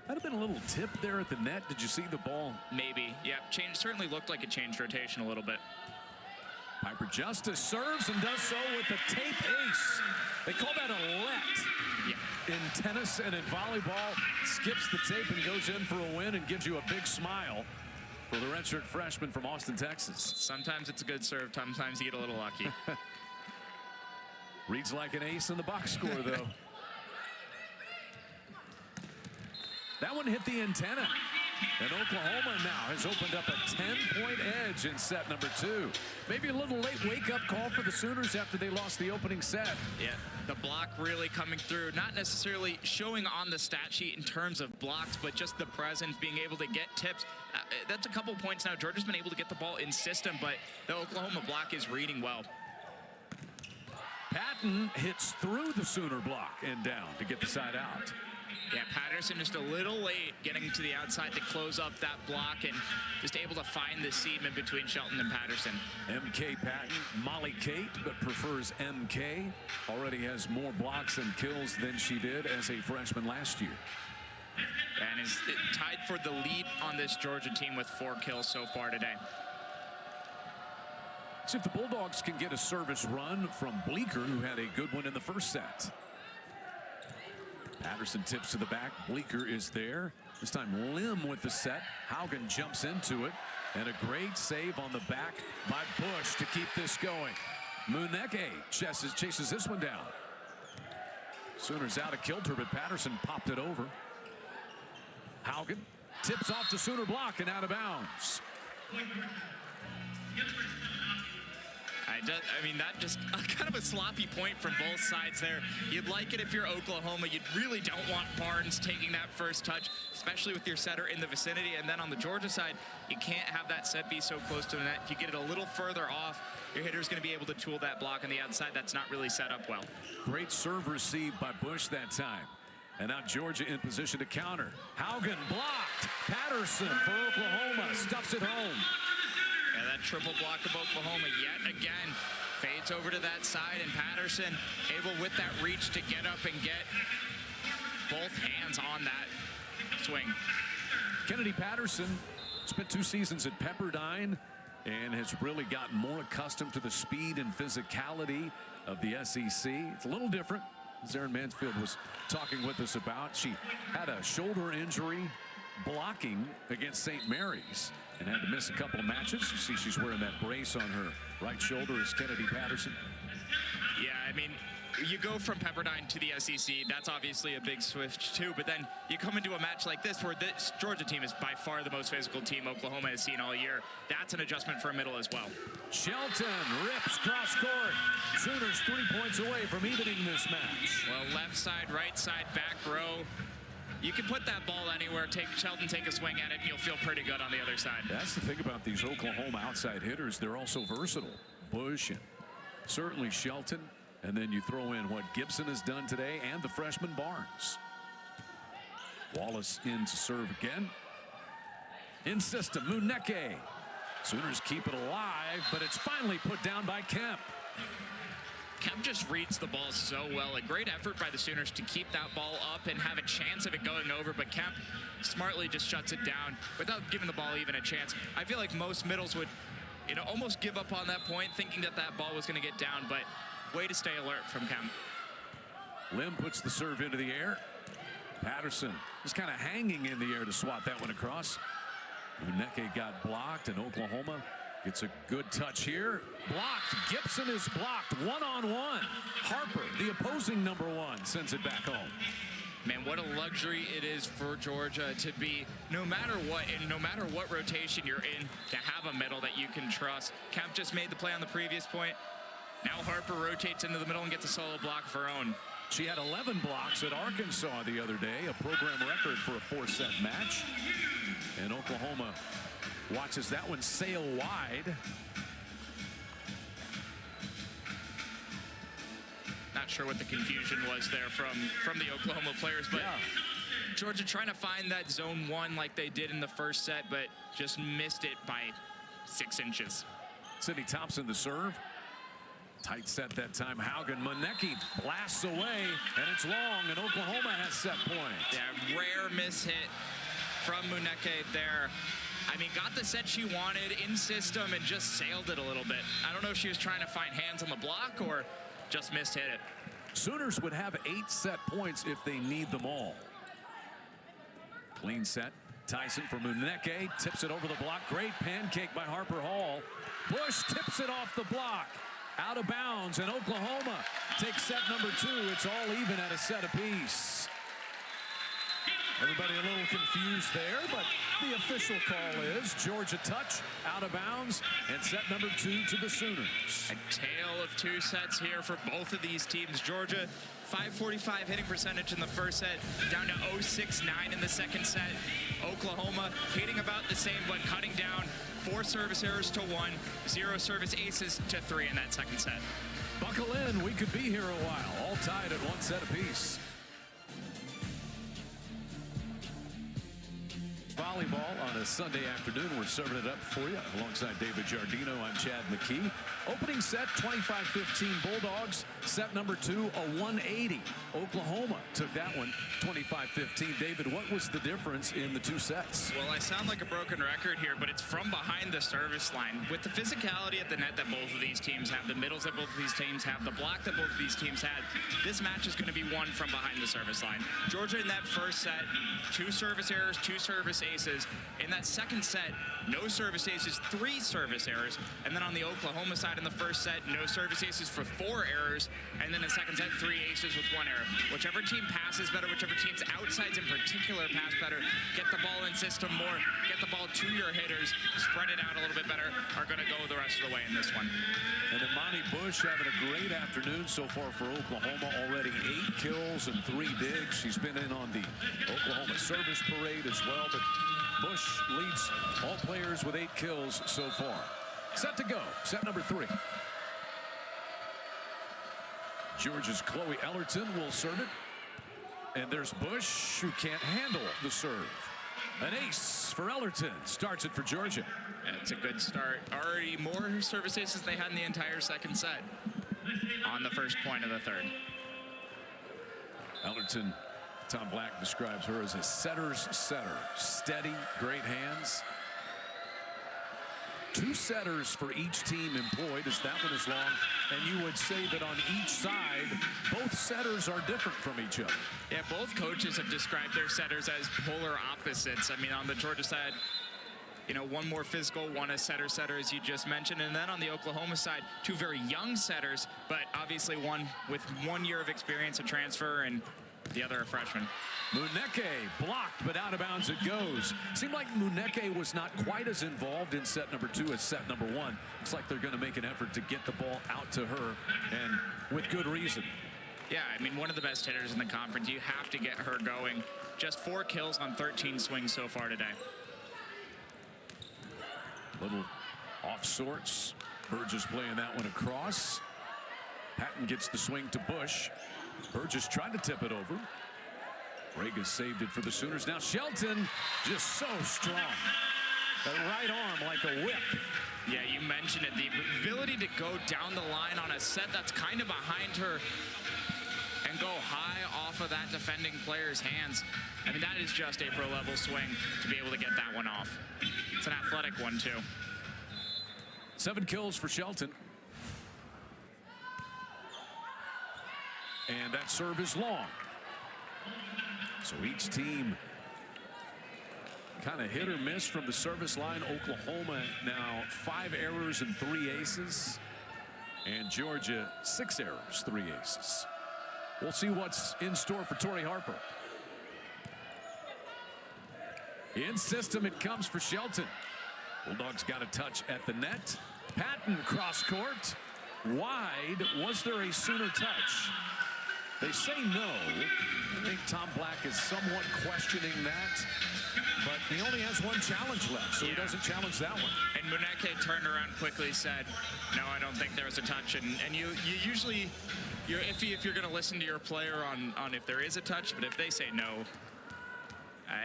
Might have been a little tip there at the net. Did you see the ball? Maybe. Yeah, certainly looked like it changed rotation a little bit. Piper Justice serves and does so with the tape ace. They call that a let. Yeah. In tennis and in volleyball, skips the tape and goes in for a win and gives you a big smile for the redshirt freshman from Austin, Texas. Sometimes it's a good serve, sometimes you get a little lucky. Reads like an ace in the box score, though. That one hit the antenna. And Oklahoma now has opened up a 10-point edge in set number 2. Maybe a little late wake-up call for the Sooners after they lost the opening set. Yeah, the block really coming through. Not necessarily showing on the stat sheet in terms of blocks, but just the presence, being able to get tips. That's a couple points now. Georgia's been able to get the ball in system, but the Oklahoma block is reading well. Patton hits through the Sooner block and down to get the side out. Yeah, Patterson just a little late getting to the outside to close up that block and just able to find the seam in between Shelton and Patterson. MK Patton, Molly Kate, but prefers MK. Already has more blocks and kills than she did as a freshman last year. And is tied for the lead on this Georgia team with 4 kills so far today. See if the Bulldogs can get a service run from Bleeker, who had a good one in the first set. Patterson tips to the back. Bleeker is there. This time Lim with the set. Haugen jumps into it. And a great save on the back by Bush to keep this going. Muneke chases this one down. Sooners out of kilter, but Patterson popped it over. Haugen tips off the Sooner block and out of bounds. I mean, that just kind of a sloppy point from both sides there. You'd like it if you're Oklahoma. You really don't want Barnes taking that first touch, especially with your setter in the vicinity. And then on the Georgia side, you can't have that set be so close to the net. If you get it a little further off, your hitter's going to be able to tool that block on the outside. That's not really set up well. Great serve received by Bush that time. And now Georgia in position to counter. Haugen blocked. Patterson for Oklahoma stuffs it home. Yeah, that triple block of Oklahoma yet again fades over to that side, and Patterson able with that reach to get up and get both hands on that swing. Kennedy Patterson spent 2 seasons at Pepperdine and has really gotten more accustomed to the speed and physicality of the SEC. It's a little different, as Aaron Mansfield was talking with us about. She had a shoulder injury blocking against St. Mary's and had to miss a couple of matches. You see she's wearing that brace on her right shoulder as Kennedy Patterson. Yeah, I mean, you go from Pepperdine to the SEC. That's obviously a big switch too, but then you come into a match like this where this Georgia team is by far the most physical team Oklahoma has seen all year. That's an adjustment for a middle as well. Shelton rips cross court. Sooners 3 points away from evening this match. Well, left side, right side, back row. You can put that ball anywhere, Shelton take a swing at it, and you'll feel pretty good on the other side. That's the thing about these Oklahoma outside hitters. They're also versatile. Bush and certainly Shelton. And then you throw in what Gibson has done today and the freshman Barnes. Wallace in to serve again. In system, Muneke. Sooners keep it alive, but it's finally put down by Kemp. Kemp just reads the ball so well. A great effort by the Sooners to keep that ball up and have a chance of it going over, but Kemp smartly just shuts it down without giving the ball even a chance. I feel like most middles would, almost give up on that point, thinking that that ball was going to get down, but way to stay alert from Kemp. Lim puts the serve into the air. Patterson is kind of hanging in the air to swat that one across. Muneke got blocked, and Oklahoma gets a good touch here. Blocked. Gibson is blocked. 1-on-1. Harper, the opposing #1, sends it back home. Man, what a luxury it is for Georgia to be, no matter what, and no matter what rotation you're in, to have a middle that you can trust. Kemp just made the play on the previous point. Now Harper rotates into the middle and gets a solo block of her own. She had 11 blocks at Arkansas the other day, a program record for a 4-set match. And Oklahoma watches that one sail wide. Not sure what the confusion was there from the Oklahoma players, but yeah. Georgia trying to find that zone 1 like they did in the first set, but just missed it by 6 inches. Sydney Thompson the serve. Tight set that time. Haugen. Muneke blasts away, and it's long, and Oklahoma has set point. Yeah, rare miss hit from Muneke there. I mean, got the set she wanted in system and just sailed it a little bit. I don't know if she was trying to find hands on the block or just missed hit it. Sooners would have 8 set points if they need them all. Clean set. Tyson for Muneke. Tips it over the block. Great pancake by Harper Hall. Bush tips it off the block. Out of bounds, and Oklahoma takes set #2. It's all even at a set apiece. Everybody a little confused there, but the official call is Georgia touch, out of bounds, and set number 2 to the Sooners. A tale of 2 sets here for both of these teams. Georgia, 545 hitting percentage in the first set, down to 0.69 in the second set. Oklahoma hitting about the same, but cutting down 4 service errors to 1, 0 service aces to 3 in that second set. Buckle in, we could be here a while, all tied at 1 set apiece. Volleyball on a Sunday afternoon. We're serving it up for you alongside David Giardino. I'm Chad McKee. Opening set 25-15 Bulldogs. Set number 2 a 180. Oklahoma took that one 25-15. David, what was the difference in the 2 sets? Well, I sound like a broken record here, but it's from behind the service line. With the physicality at the net that both of these teams have, the middles that both of these teams have, the block that both of these teams had, this match is going to be won from behind the service line. Georgia in that first set, 2 service errors, 2 service aces. In that second set, no service aces, 3 service errors. And then on the Oklahoma side in the first set, no service aces for 4 errors. And then in the second set, 3 aces with 1 error. Whichever team passes better, whichever team's outsides in particular pass better, get the ball in system more, get the ball to your hitters, spread it out a little bit better, are going to go the rest of the way in this one. And Imani Bush having a great afternoon so far for Oklahoma. Already 8 kills and 3 digs. She's been in on the Oklahoma service parade as well. But Bush leads all players with 8 kills so far. Set to go. Set number 3. Georgia's Chloe Ellerton will serve it. And there's Bush, who can't handle the serve. An ace for Ellerton. Starts it for Georgia. And it's a good start. Already more service aces than they had in the entire second set on the first point of the third. Ellerton, Tom Black describes her as a setter's setter. Steady, great hands. 2 setters for each team employed, as that one is long. And you would say that on each side, both setters are different from each other. Yeah, both coaches have described their setters as polar opposites. I mean, on the Georgia side, you know, one more physical, one a setter, as you just mentioned. And then on the Oklahoma side, 2 very young setters, but obviously one with 1 year of experience, a transfer, and the other a freshman. Muneke blocked, but out of bounds it goes. Seemed like Muneke was not quite as involved in set number 2 as set number 1. Looks like they're going to make an effort to get the ball out to her, and with good reason. Yeah, I mean, one of the best hitters in the conference. You have to get her going. Just 4 kills on 13 swings so far today. Little off sorts. Burgess playing that one across. Patton gets the swing to Bush. Burgess tried to tip it over. Reagan saved it for the Sooners. Now Shelton just so strong. That right arm like a whip. Yeah, you mentioned it. The ability to go down the line on a set that's kind of behind her and go high off of that defending player's hands. I mean, that is just a pro-level swing to be able to get that one off. It's an athletic one, too. 7 kills for Shelton. And that serve is long. So each team kind of hit or miss from the service line. Oklahoma now 5 errors and 3 aces. And Georgia 6 errors, 3 aces. We'll see what's in store for Tori Harper. In system it comes for Shelton. Bulldogs got a touch at the net. Patton cross court. Wide. Was there a Sooner touch? They say no. I think Tom Black is somewhat questioning that. But he only has 1 challenge left, so he doesn't challenge that one. And Muneke turned around quickly, said, no, I don't think there was a touch. And you usually, you're iffy if you're going to listen to your player on if there is a touch, but if they say no,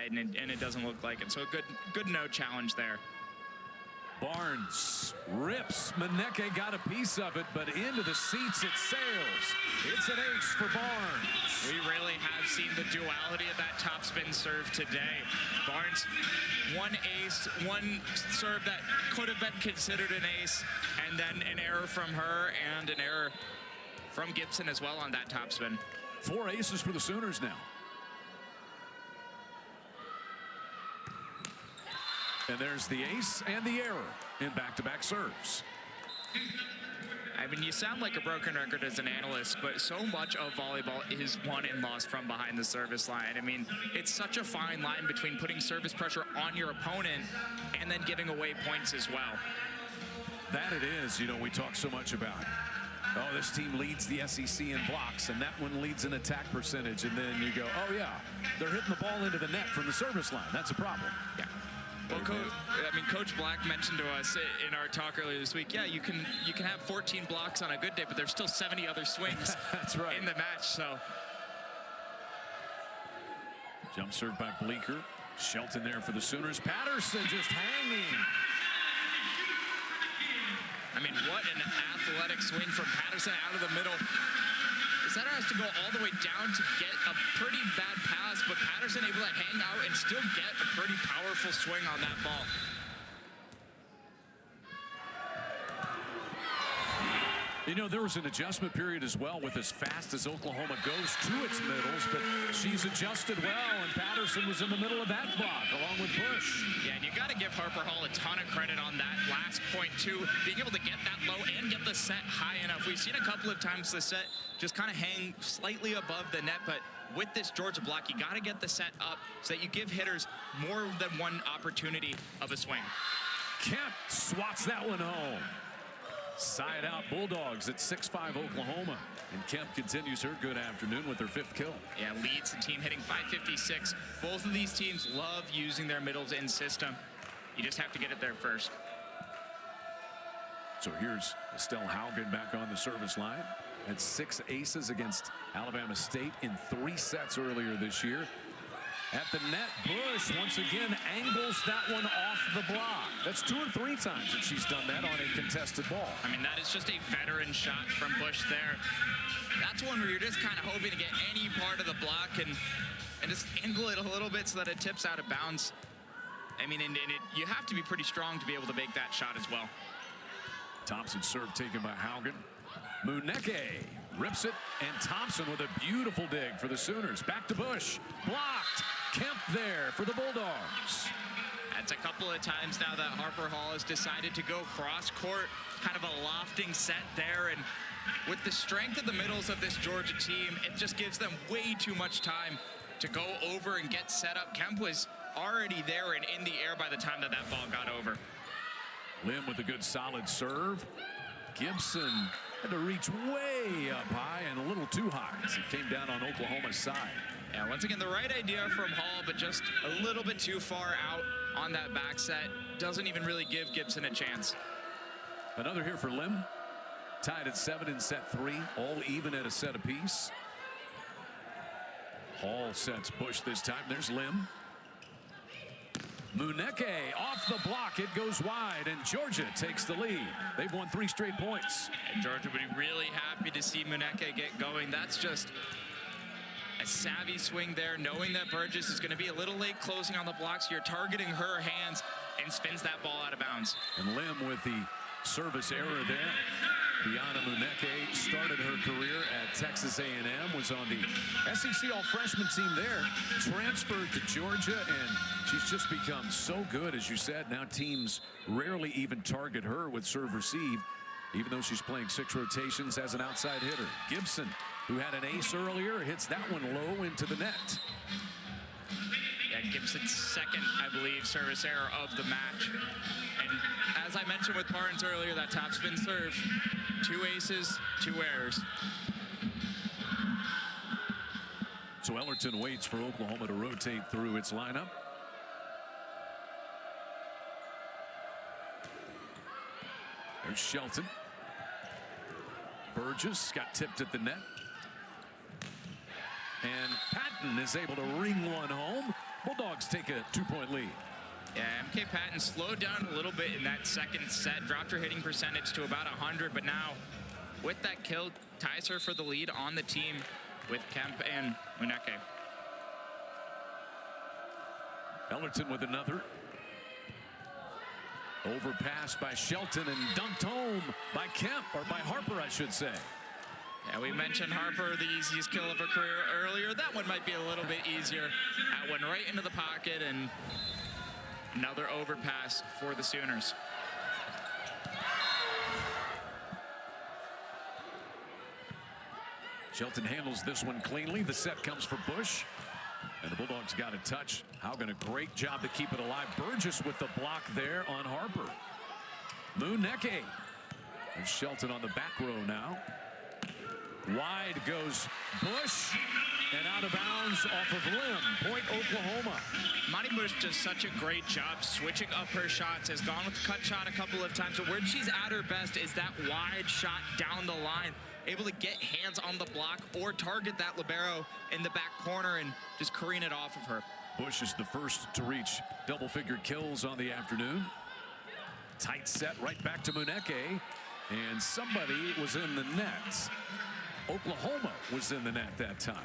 and it doesn't look like it. So good no challenge there. Barnes rips. Muneke got a piece of it, but into the seats it sails. It's an ace for Barnes. We really have seen the duality of that topspin serve today. Barnes, 1 ace, 1 serve that could have been considered an ace, and then an error from her and an error from Gibson as well on that topspin. 4 aces for the Sooners now. And there's the ace and the error in back-to-back serves. I mean, you sound like a broken record as an analyst, but so much of volleyball is won and lost from behind the service line. I mean, it's such a fine line between putting service pressure on your opponent and then giving away points as well. That it is. You know, we talk so much about, oh, this team leads the SEC in blocks, and that one leads in attack percentage. And then you go, oh, yeah, they're hitting the ball into the net from the service line. That's a problem. Yeah. Well, Coach Black mentioned to us in our talk earlier this week, yeah, you can have 14 blocks on a good day, but there's still 70 other swings That's right. in the match. So jump serve by Bleeker. Shelton there for the Sooners. Patterson just hanging. I mean, what an athletic swing from Patterson out of the middle. The center has to go all the way down to get a pretty bad pass, but Patterson able to hang out and still get a pretty powerful swing on that ball. You know, there was an adjustment period as well with as fast as Oklahoma goes to its middles, but she's adjusted well, and Patterson was in the middle of that block along with Bush. Yeah, and you got to give Harper Hall a ton of credit on that last point, too, being able to get that low and get the set high enough. We've seen a couple of times the set just kind of hang slightly above the net, but with this Georgia block, you got to get the set up so that you give hitters more than one opportunity of a swing. Kemp swats that one home. Side out Bulldogs at 6-5 Oklahoma. And Kemp continues her good afternoon with her 5th kill. Yeah, leads the team hitting .556. Both of these teams love using their middles in system. You just have to get it there first. So here's Estelle Haugen back on the service line. Had 6 aces against Alabama State in 3 sets earlier this year. At the net, Bush once again angles that one off the block. That's 2 or 3 times that she's done that on a contested ball. I mean, that is just a veteran shot from Bush there. That's one where you're just kind of hoping to get any part of the block and just angle it a little bit so that it tips out of bounds. I mean, you have to be pretty strong to be able to make that shot as well. Thompson serve taken by Haugen. Muneke rips it, and Thompson with a beautiful dig for the Sooners. Back to Bush. Blocked. Kemp there for the Bulldogs. That's a couple of times now that Harper Hall has decided to go cross court, kind of a lofting set there, and with the strength of the middles of this Georgia team, it just gives them way too much time to go over and get set up. Kemp was already there and in the air by the time that ball got over. Lim with a good solid serve. Gibson had to reach way up high and a little too high as it came down on Oklahoma's side. Yeah, once again, the right idea from Hall, but just a little bit too far out on that back set. Doesn't even really give Gibson a chance. Another here for Lim. Tied at 7 in set 3, all even at a set apiece. Hall sets Bush this time. There's Lim. Muneke off the block. It goes wide, and Georgia takes the lead. They've won 3 straight points. And Georgia would be really happy to see Muneke get going. That's just a savvy swing there, knowing that Burgess is going to be a little late closing on the blocks. You're targeting her hands and spins that ball out of bounds. And Lim with the service error there. Biana Muneke started her career at Texas A&M, was on the SEC all-freshman team there, transferred to Georgia, and she's just become so good, as you said. Now teams rarely even target her with serve-receive, even though she's playing 6 rotations as an outside hitter. Gibson, who had an ace earlier, hits that one low into the net. Yeah, Gibson's second, I believe, service error of the match. And as I mentioned with Barnes earlier, that topspin serve, 2 aces, 2 errors. So Ellerton waits for Oklahoma to rotate through its lineup. There's Shelton. Burgess got tipped at the net. And Patton is able to ring one home. Bulldogs take a 2-point lead. Yeah, MK Patton slowed down a little bit in that second set, dropped her hitting percentage to about 100, but now with that kill, ties her for the lead on the team with Kemp and Muneke. Ellerton with another. Overpassed by Shelton and dunked home by Kemp, or by Harper, I should say. Yeah, we mentioned Harper, the easiest kill of her career earlier. That one might be a little bit easier. That one right into the pocket, and another overpass for the Sooners. Shelton handles this one cleanly. The set comes for Bush. And the Bulldogs got a touch. Haugen, a great job to keep it alive. Burgess with the block there on Harper. Muneke. There's Shelton on the back row now. Wide goes Bush. And out of bounds off of limb. Point Oklahoma. Monty Bush does such a great job switching up her shots. Has gone with the cut shot a couple of times. But where she's at her best is that wide shot down the line. Able to get hands on the block or target that libero in the back corner and just careen it off of her. Bush is the first to reach double-figure kills on the afternoon. Tight set right back to Muneke. And somebody was in the net. Oklahoma was in the net that time.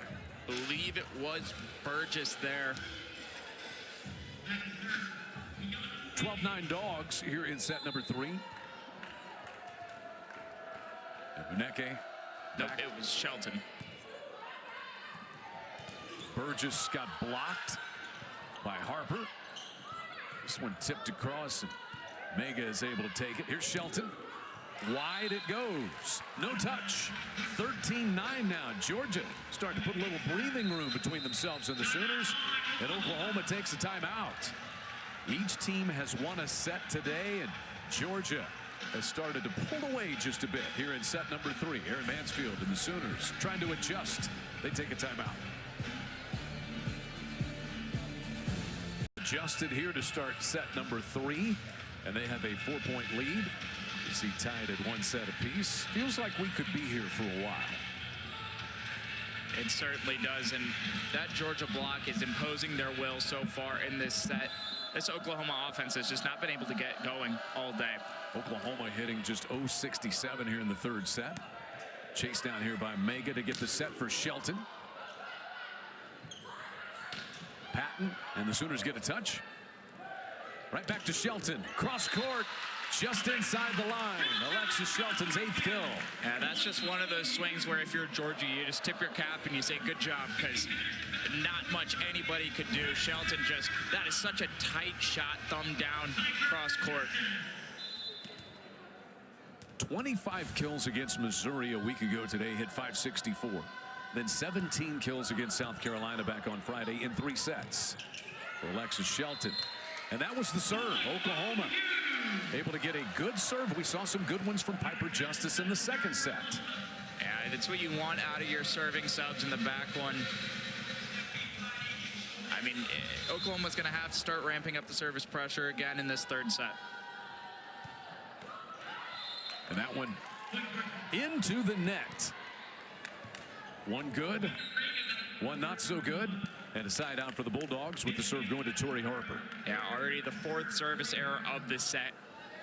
Believe it was Burgess there. 12-9 Dogs here in set number 3. And Muneke. Nope, it was Shelton. Burgess got blocked by Harper. This one tipped across, and Mega is able to take it. Here's Shelton. Wide it goes. No touch. 13-9 now. Georgia starting to put a little breathing room between themselves and the Sooners. And Oklahoma takes a timeout. Each team has won a set today, and Georgia has started to pull away just a bit here in set number 3. Aaron Mansfield and the Sooners trying to adjust. They take a timeout. Adjusted here to start set number 3, and they have a 4-point lead. You see tied at 1 set apiece. Feels like we could be here for a while. It certainly does, and that Georgia block is imposing their will so far in this set. This Oklahoma offense has just not been able to get going all day. Oklahoma hitting just 0-67 here in the 3rd set. Chased down here by Mega to get the set for Shelton. Patton and the Sooners get a touch. Right back to Shelton. Cross court. Just inside the line. Alexis Shelton's 8th kill. Yeah, that's just one of those swings where if you're Georgia, you just tip your cap and you say good job, because not much anybody could do. Shelton just, that is such a tight shot, thumb down, cross court. 25 kills against Missouri a week ago today, hit 564. Then 17 kills against South Carolina back on Friday in 3 sets for Alexis Shelton. And that was the serve. Oklahoma able to get a good serve. We saw some good ones from Piper Justice in the 2nd set. Yeah, that's what you want out of your serving subs in the back one. I mean, Oklahoma's going to have to start ramping up the service pressure again in this 3rd set. And that one into the net. One good, one not so good. And a side out for the Bulldogs with the serve going to Tori Harper. Yeah, already the 4th service error of the set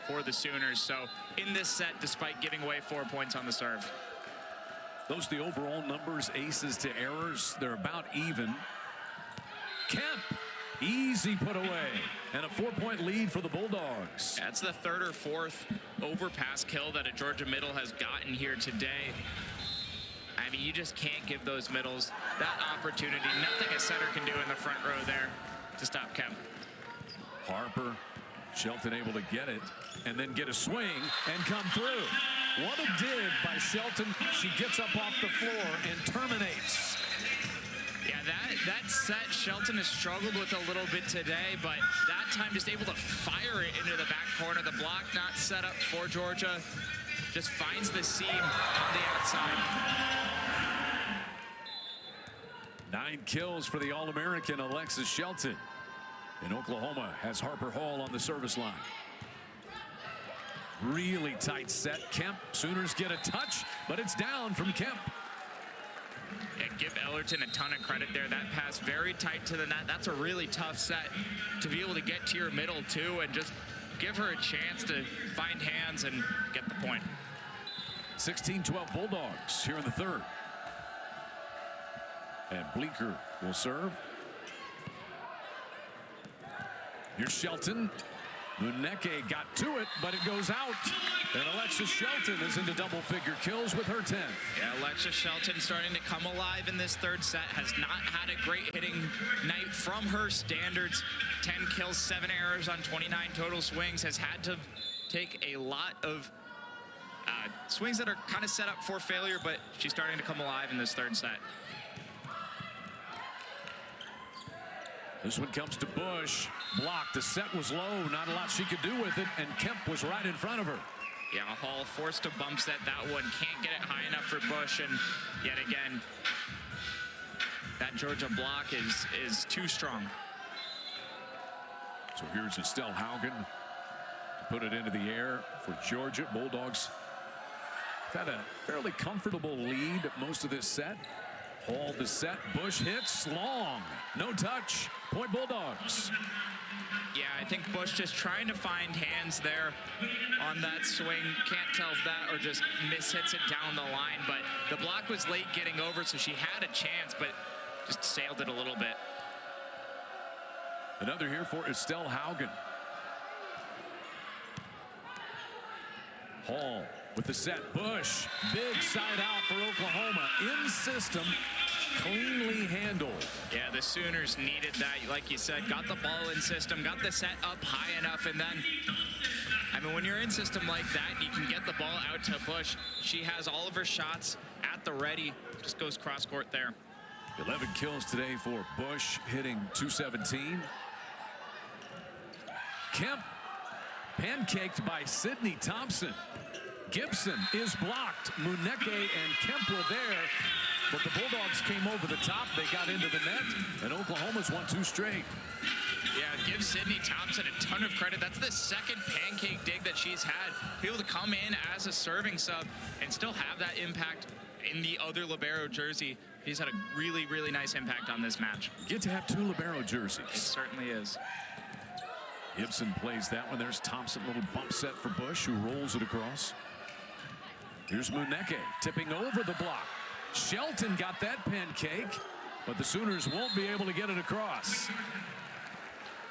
for the Sooners. So in this set, despite giving away 4 points on the serve. Those are the overall numbers, aces to errors. They're about even. Kemp, easy put away. And a 4-point lead for the Bulldogs. That's the 3rd or 4th overpass kill that a Georgia middle has gotten here today. I mean, you just can't give those middles that opportunity. Nothing a setter can do in the front row there to stop Kemp. Harper, Shelton able to get it and then get a swing and come through. What a dig by Shelton. She gets up off the floor and terminates. Yeah, that set Shelton has struggled with a little bit today, but that time just able to fire it into the back corner. The block not set up for Georgia. Just finds the seam on the outside. 9 kills for the All-American Alexis Shelton. And Oklahoma has Harper Hall on the service line. Really tight set. Kemp, Sooners get a touch, but it's down from Kemp. Yeah, give Ellerton a ton of credit there. That pass very tight to the net. That's a really tough set to be able to get to your middle too and just give her a chance to find hands and get the point. 16-12 Bulldogs here in the 3rd. And Bleeker will serve. Here's Shelton. Muneke got to it, but it goes out. And Alexis Shelton is into double-figure kills with her 10th. Yeah, Alexis Shelton starting to come alive in this 3rd set. Has not had a great hitting night from her standards. 10 kills, 7 errors on 29 total swings. Has had to take a lot of Swings that are kind of set up for failure, but she's starting to come alive in this third set. This one comes to Bush. Blocked. The set was low. Not a lot she could do with it, and Kemp was right in front of her. Yeah, Hall forced to bump set that one. Can't get it high enough for Bush, and yet again, that Georgia block is too strong. So here's Estelle Haugen to put it into the air for Georgia. Bulldogs have had a fairly comfortable lead most of this set. Hall the set. Bush hits long. No touch. Point Bulldogs. Yeah, I think Bush just trying to find hands there on that swing. Can't tell if that or just mishits it down the line. But the block was late getting over, so she had a chance, but just sailed it a little bit. Another here for Estelle Haugen. Hall with the set. Bush. Big side out for Oklahoma. In system. Cleanly handled. Yeah, the Sooners needed that, like you said. Got the ball in system, got the set up high enough, and then, I mean, when you're in system like that, you can get the ball out to Bush. She has all of her shots at the ready. Just goes cross court there. 11 kills today for Bush, hitting .217. Kemp pancaked by Sydney Thompson. Gibson is blocked. Muneke and Kemp were there, but the Bulldogs came over the top. They got into the net, and Oklahoma's won 2 straight. Yeah, give Sydney Thompson a ton of credit. That's the second pancake dig that she's had. Be able to come in as a serving sub and still have that impact in the other libero jersey. He's had a really, really nice impact on this match. Get to have 2 libero jerseys. It certainly is. Gibson plays that one. There's Thompson, little bump set for Bush, who rolls it across. Here's Muneke tipping over the block. Shelton got that pancake, but the Sooners won't be able to get it across.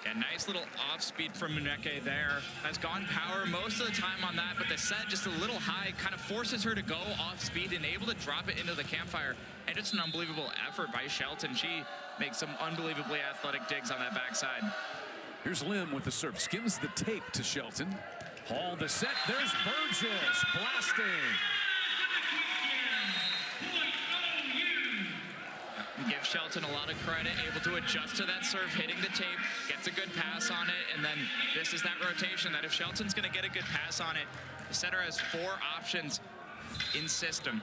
A nice little off speed from Muneke there. Has gone power most of the time on that, but the set just a little high, kind of forces her to go off speed and able to drop it into the campfire. And it's an unbelievable effort by Shelton. She makes some unbelievably athletic digs on that backside. Here's Lim with the serve. Skims the tape to Shelton. Hall the set. There's Burgess blasting. Give Shelton a lot of credit, able to adjust to that serve, hitting the tape, gets a good pass on it, and then this is that rotation that if Shelton's going to get a good pass on it, the setter has 4 options in system.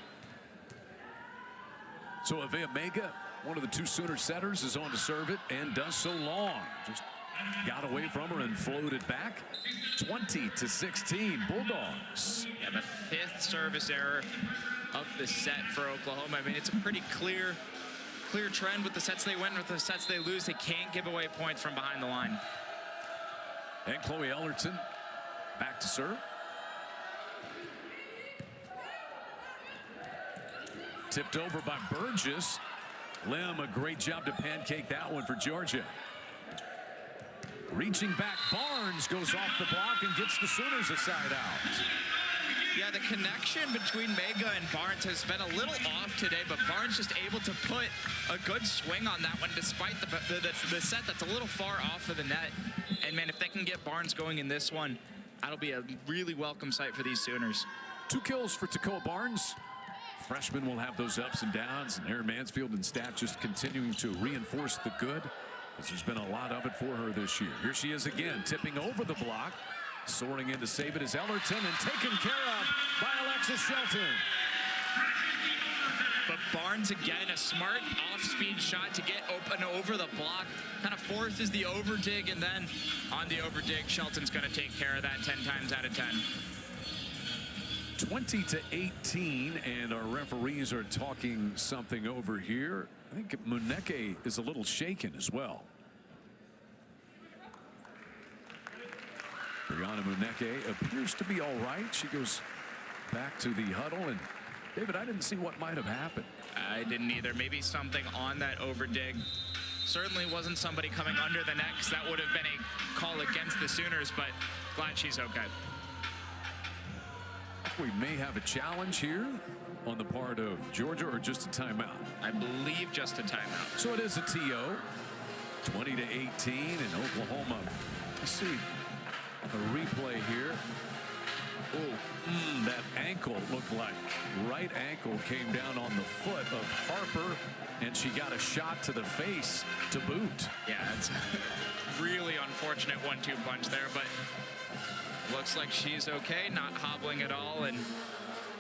So Avea Mega, one of the 2 Sooner setters, is on to serve it and does so long. Just got away from her and floated back. 20-16 Bulldogs. Yeah, the 5th service error of the set for Oklahoma. I mean, it's a pretty clear trend with the sets they win, with the sets they lose. They can't give away points from behind the line. And Chloe Ellerton back to serve. Tipped over by Burgess. Lim, a great job to pancake that one for Georgia. Reaching back, Barnes goes off the block and gets the Sooners a side out. Yeah, the connection between Mega and Barnes has been a little off today, but Barnes just able to put a good swing on that one despite the set that's a little far off of the net. And man, if they can get Barnes going in this one, that'll be a really welcome sight for these Sooners. 2 kills for Takoa Barnes. Freshman will have those ups and downs, and Aaron Mansfield and staff just continuing to reinforce the good, because there's been a lot of it for her this year. Here she is again, tipping over the block. Soaring in to save it is Ellerton, and taken care of by Alexis Shelton. But Barnes again, a smart off-speed shot to get open over the block. Kind of forces the over-dig, and then on the over-dig, Shelton's going to take care of that 10 times out of 10. 20-18, and our referees are talking something over here. I think Muneke is a little shaken as well. Brianna Muneke appears to be all right. She goes back to the huddle, and David, I didn't see what might have happened. I didn't either. Maybe something on that over-dig. Certainly wasn't somebody coming under the net, because that would have been a call against the Sooners, but glad she's okay. We may have a challenge here on the part of Georgia, or just a timeout. I believe just a timeout. So it is a TO. 20-18, and Oklahoma. Let's see a replay here. That ankle looked like right ankle came down on the foot of Harper, and she got a shot to the face to boot. Yeah, it's a really unfortunate 1-2 punch there, but looks like she's okay, not hobbling at all, and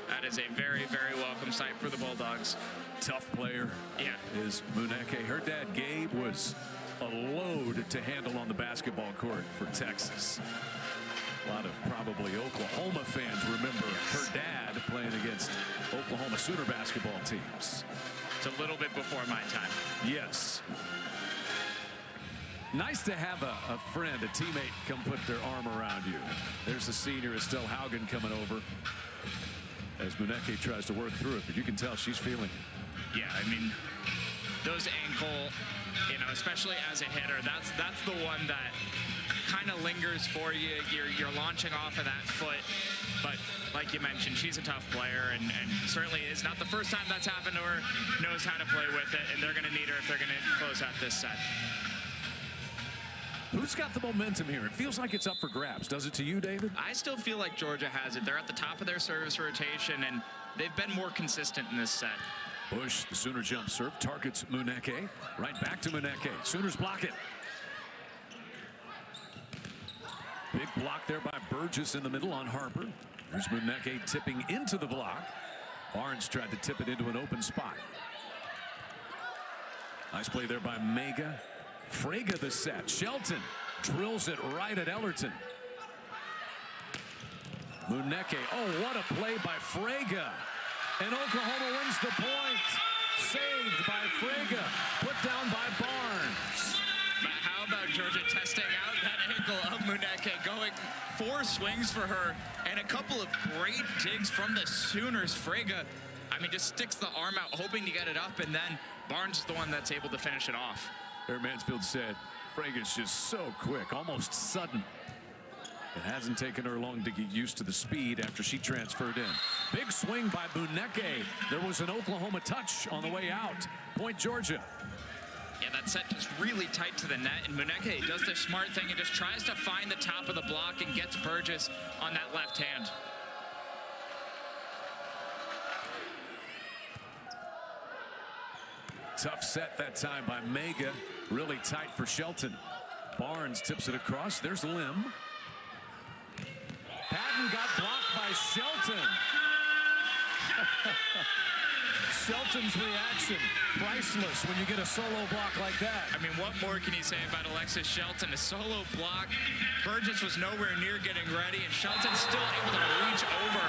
that is a very, very welcome sight for the Bulldogs. Tough player. Yeah. Is Muneke. Her dad, Gabe, was a load to handle on the basketball court for Texas. A lot of probably Oklahoma fans remember her dad playing against Oklahoma Sooner basketball teams. It's a little bit before my time. Yes. Nice to have a friend, a teammate, come put their arm around you. There's the senior, Estelle Haugen, coming over as Muneke tries to work through it, but you can tell she's feeling it. Yeah, I mean, those ankle, you know, especially as a hitter, that's the one that kind of lingers for you. You're launching off of that foot, but like you mentioned, she's a tough player, and certainly is not the first time that's happened to her. Knows how to play with it, and they're going to need her if they're going to close out this set. Who's got the momentum here? It feels like it's up for grabs. Does it to you, David? I still feel like Georgia has it. They're at the top of their service rotation, and they've been more consistent in this set. Bush, the Sooner jump serve, targets Muneke. Right back to Muneke. Sooners block it. Big block there by Burgess in the middle on Harper. There's Muneke tipping into the block. Barnes tried to tip it into an open spot. Nice play there by Mega. Frege the set. Shelton drills it right at Ellerton. Muneke. Oh, what a play by Frege. And Oklahoma wins the point. Saved by Frege. Put down by Barnes. But how about Georgia testing out that ankle of Muneke, going 4 swings for her, and a couple of great digs from the Sooners. Frege, I mean, just sticks the arm out, hoping to get it up, and then Barnes is the one that's able to finish it off. Eric Mansfield said, Frege's just so quick, almost sudden. It hasn't taken her long to get used to the speed after she transferred in. Big swing by Muneke. There was an Oklahoma touch on the way out. Point Georgia. Yeah, that set just really tight to the net, and Muneke does the smart thing and just tries to find the top of the block and gets Burgess on that left hand. Tough set that time by Mega. Really tight for Shelton. Barnes tips it across. There's Lim. Patton got blocked by Shelton. Shelton's reaction, priceless when you get a solo block like that. I mean, what more can you say about Alexis Shelton? A solo block. Burgess was nowhere near getting ready, and Shelton's still able to reach over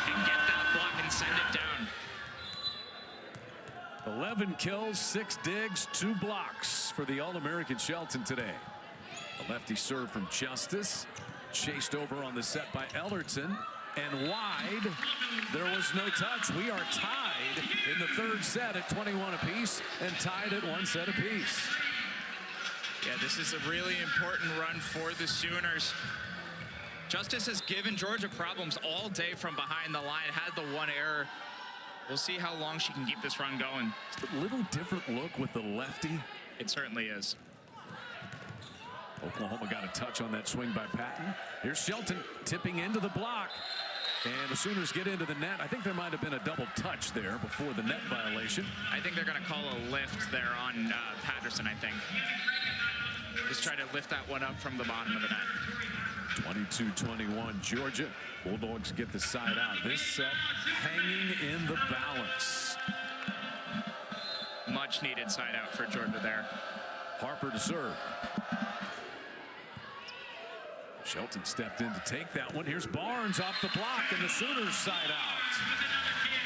and get that block and send it down. 11 kills, 6 digs, 2 blocks for the All-American Shelton today. A lefty serve from Justice. Chased over on the set by Ellerton. And wide. There was no touch. We are tied in the third set at 21 apiece and tied at 1 set apiece. Yeah, this is a really important run for the Sooners. Justice has given Georgia problems all day from behind the line. Had the one error. We'll see how long she can keep this run going. It's a little different look with the lefty. It certainly is. Oklahoma got a touch on that swing by Patton. Here's Shelton tipping into the block. And the Sooners get into the net. I think there might have been a double touch there before the net violation. I think they're going to call a lift there on Patterson, I think. Just try to lift that one up from the bottom of the net. 22-21 Georgia. Bulldogs get the side out. This set hanging in the balance. Much needed side out for Georgia there. Harper to serve. Shelton stepped in to take that one. Here's Barnes off the block and the Sooners side out.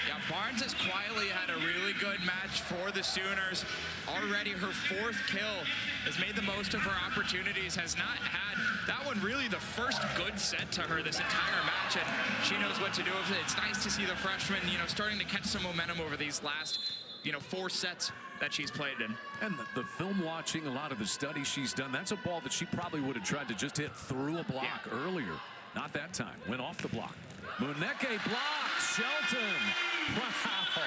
Yeah, Barnes has quietly had a really good match for the Sooners. Already her 4th kill, has made the most of her opportunities, has not had that one really the first good set to her this entire match, and she knows what to do with it. It's nice to see the freshman, starting to catch some momentum over these last, 4 sets that she's played in. And the film watching, a lot of the studies she's done, that's a ball that she probably would have tried to just hit through a block earlier. Not that time. Went off the block. Muneke blocks. Shelton. Wow.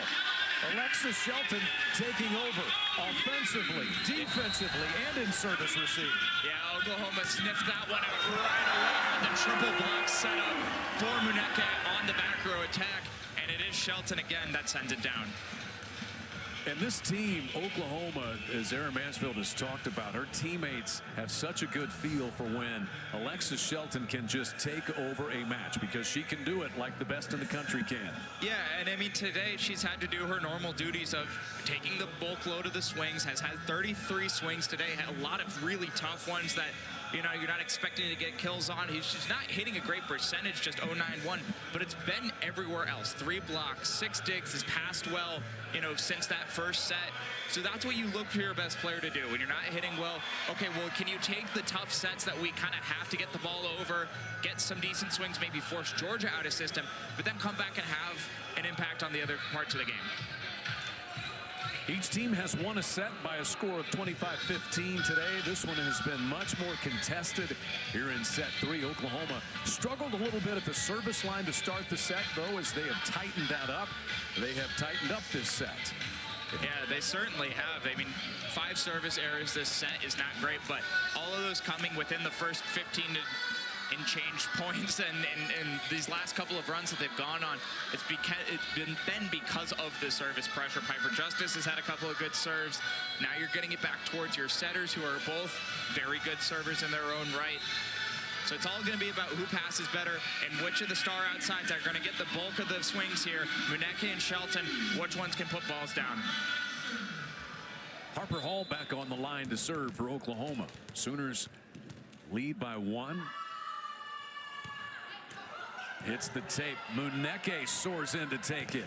Alexis Shelton taking over offensively, defensively, and in service receiving. Yeah, Oklahoma sniffed that one out right away. Had the triple block set up for Muneke on the back row attack. And it is Shelton again that sends it down. And this team, Oklahoma, as Aaron Mansfield has talked about, her teammates have such a good feel for when Alexis Shelton can just take over a match, because she can do it like the best in the country can. Yeah, and I mean, today she's had to do her normal duties of taking the bulk load of the swings, has had 33 swings today, had a lot of really tough ones that, you know, you're not expecting to get kills on. She's not hitting a great percentage, just 0.91, but it's been everywhere else. 3 blocks, 6 digs, has passed well, you know, since that first set. So that's what you look for your best player to do when you're not hitting well. Okay, well, can you take the tough sets that we kind of have to get the ball over, get some decent swings, maybe force Georgia out of system, but then come back and have an impact on the other parts of the game. Each team has won a set by a score of 25-15 today. This one has been much more contested here in set 3. Oklahoma struggled a little bit at the service line to start the set, though, as they have tightened that up. They have tightened up this set. Yeah, they certainly have. I mean, 5 service errors this set is not great, but all of those coming within the first 15 and change points, and these last couple of runs that they've gone on, it's been because of the service pressure. Piper Justice has had a couple of good serves. Now you're getting it back towards your setters, who are both very good servers in their own right. So it's all going to be about who passes better and which of the star outsides are going to get the bulk of the swings here. Muneke and Shelton, which ones can put balls down? Harper Hall back on the line to serve for Oklahoma. Sooners lead by 1. Hits the tape. Muneke soars in to take it.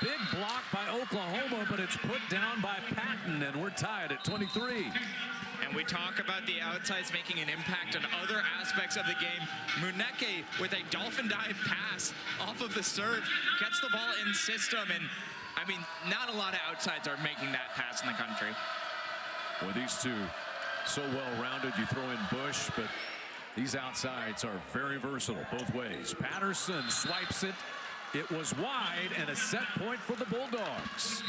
Big block by Oklahoma, but it's put down by Patton, and we're tied at 23. And we talk about the outsides making an impact on other aspects of the game. Muneke with a dolphin dive pass off of the serve, gets the ball in system, and I mean, not a lot of outsides are making that pass in the country. Well, these two so well-rounded. You throw in Bush, but these outsides are very versatile both ways. Patterson swipes it. It was wide, and a set point for the Bulldogs.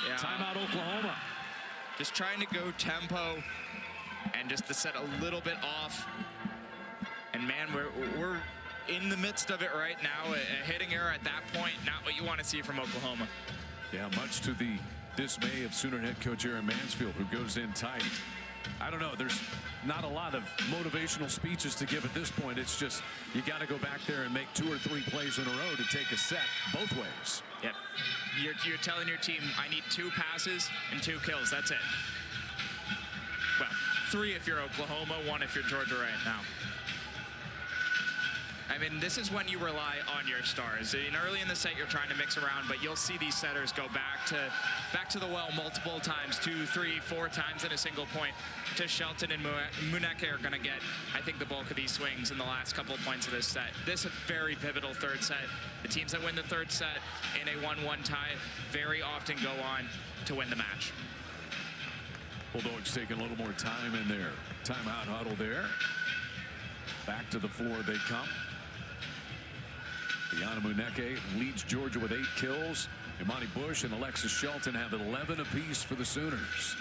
Yeah. Timeout, Oklahoma. Just trying to go tempo and just to set a little bit off. And man, we're in the midst of it right now. A hitting error at that point, not what you want to see from Oklahoma. Yeah, much to the dismay of Sooner head coach Aaron Mansfield, who goes in tight. I don't know, there's not a lot of motivational speeches to give at this point. It's just you got to go back there and make 2 or 3 plays in a row to take a set both ways. Yep. You're telling your team, I need 2 passes and 2 kills. That's it. Well, 3 if you're Oklahoma, 1 if you're Georgia right now. I mean, this is when you rely on your stars. And early in the set, you're trying to mix around, but you'll see these setters go back to the well multiple times, 2, 3, 4 times in a single point. To Shelton and Muneke are going to get, I think, the bulk of these swings in the last couple of points of this set. This is a very pivotal 3rd set. The teams that win the 3rd set in a 1-1 tie very often go on to win the match. Bulldogs taking a little more time in there. Timeout huddle there. Back to the floor they come. Yana Muneke leads Georgia with 8 kills. Imani Bush and Alexis Shelton have 11 apiece for the Sooners.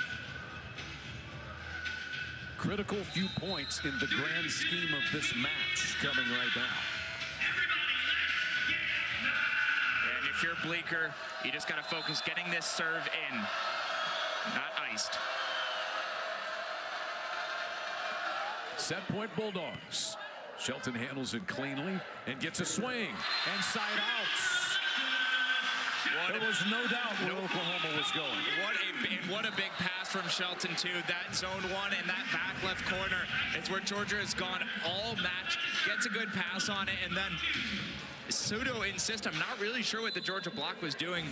Critical few points in the grand scheme of this match coming right now. And if you're Bleecker, you just got to focus getting this serve in, not iced. Set point Bulldogs. Shelton handles it cleanly and gets a swing and side outs. There was no doubt where Oklahoma was going. What a big pass from Shelton too. That zone 1 and that back left corner is where Georgia has gone all match. Gets a good pass on it, and then pseudo in system. Not really sure what the Georgia block was doing.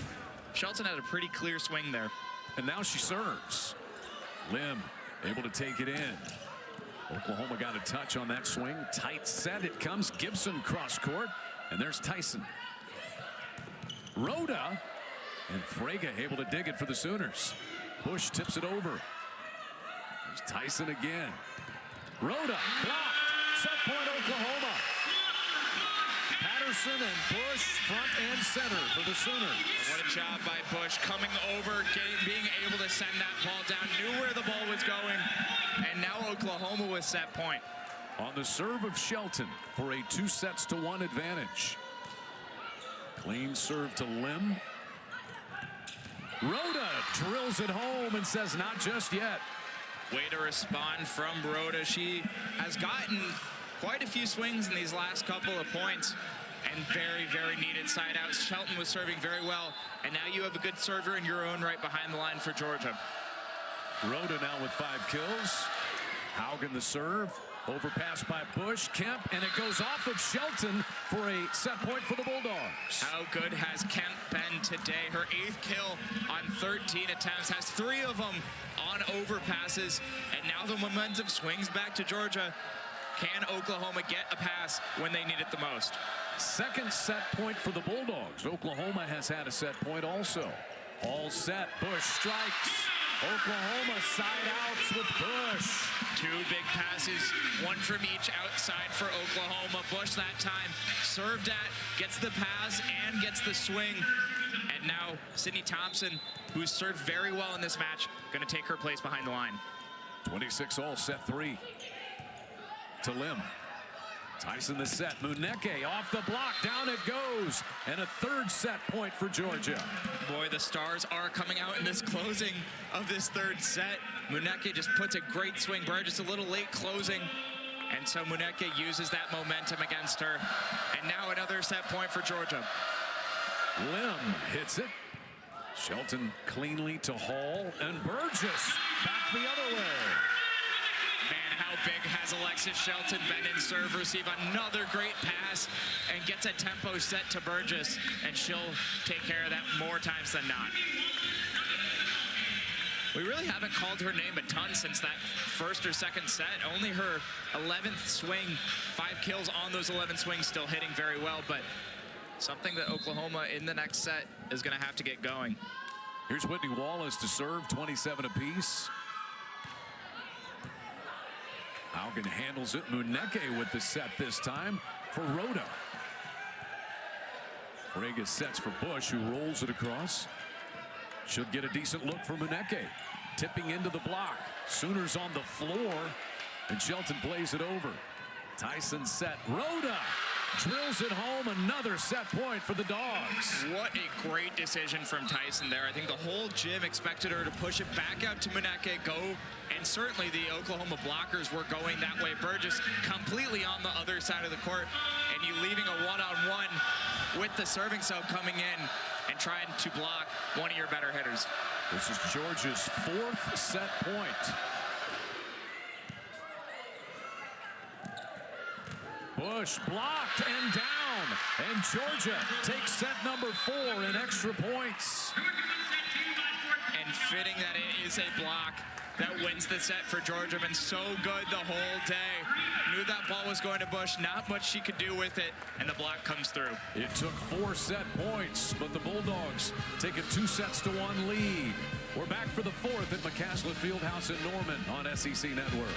Shelton had a pretty clear swing there. And now she serves. Lim able to take it in. Oklahoma got a touch on that swing. Tight set. It comes. Gibson cross court. And there's Tyson. Rhoda and Frege able to dig it for the Sooners. Bush tips it over. There's Tyson again. Rhoda blocked. Set point Oklahoma. Patterson and Bush front and center for the Sooners. What Good job by Bush coming over, being able to send that ball down, knew where the ball was going, and now Oklahoma with set point. On the serve of Shelton for a 2-1 advantage. Clean serve to Lim. Rhoda drills it home and says not just yet. Way to respond from Rhoda. She has gotten quite a few swings in these last couple of points, and very, very needed side out. Shelton was serving very well, and now you have a good server in your own right behind the line for Georgia. Rhoda now with 5 kills. Haugen the serve. Overpass by Bush, Kemp, and it goes off of Shelton for a set point for the Bulldogs. How good has Kemp been today? Her 8th kill on 13 attempts, has 3 of them on overpasses, and now the momentum swings back to Georgia. Can Oklahoma get a pass when they need it the most? Second set point for the Bulldogs. Oklahoma has had a set point also. All set, Bush strikes. Oklahoma side outs with Bush. 2 big passes, 1 from each outside for Oklahoma. Bush that time served at, gets the pass and gets the swing. And now Sydney Thompson, who's served very well in this match, going to take her place behind the line. 26 all, set 3. To Lim. Tyson the set. Muneke off the block. Down it goes. And a 3rd set point for Georgia. Boy, the stars are coming out in this closing of this 3rd set. Muneke just puts a great swing. Burgess a little late closing. And so Muneke uses that momentum against her. And now another set point for Georgia. Lim hits it. Shelton cleanly to Hall. And Burgess back the other way. Man, how big has Alexis Shelton been in serve? Receive another great pass and gets a tempo set to Burgess, and she'll take care of that more times than not. We really haven't called her name a ton since that 1st or 2nd set. Only her 11th swing, 5 kills on those 11 swings, still hitting very well, but something that Oklahoma in the next set is going to have to get going. Here's Whitney Wallace to serve, 27 apiece. Haugen handles it. Muneke with the set this time for Rhoda. Frege sets for Bush, who rolls it across. Should get a decent look for Muneke. Tipping into the block. Sooners on the floor, and Shelton plays it over. Tyson set. Rhoda drills it home. Another set point for the Dogs. What a great decision from Tyson there. I think the whole gym expected her to push it back out to Muneke, go, and certainly the Oklahoma blockers were going that way. Burgess completely on the other side of the court, and you leaving a one-on-one with the serving sub coming in and trying to block one of your better hitters. This is Georgia's 4th set point. Bush blocked and down, and Georgia takes set number 4 in extra points. And fitting that it is a block that wins the set for Georgia. Been so good the whole day. Knew that ball was going to Bush, not much she could do with it, and the block comes through. It took 4 set points, but the Bulldogs take a 2-1 lead. We're back for the 4th at McCaslin Fieldhouse in Norman on SEC Network.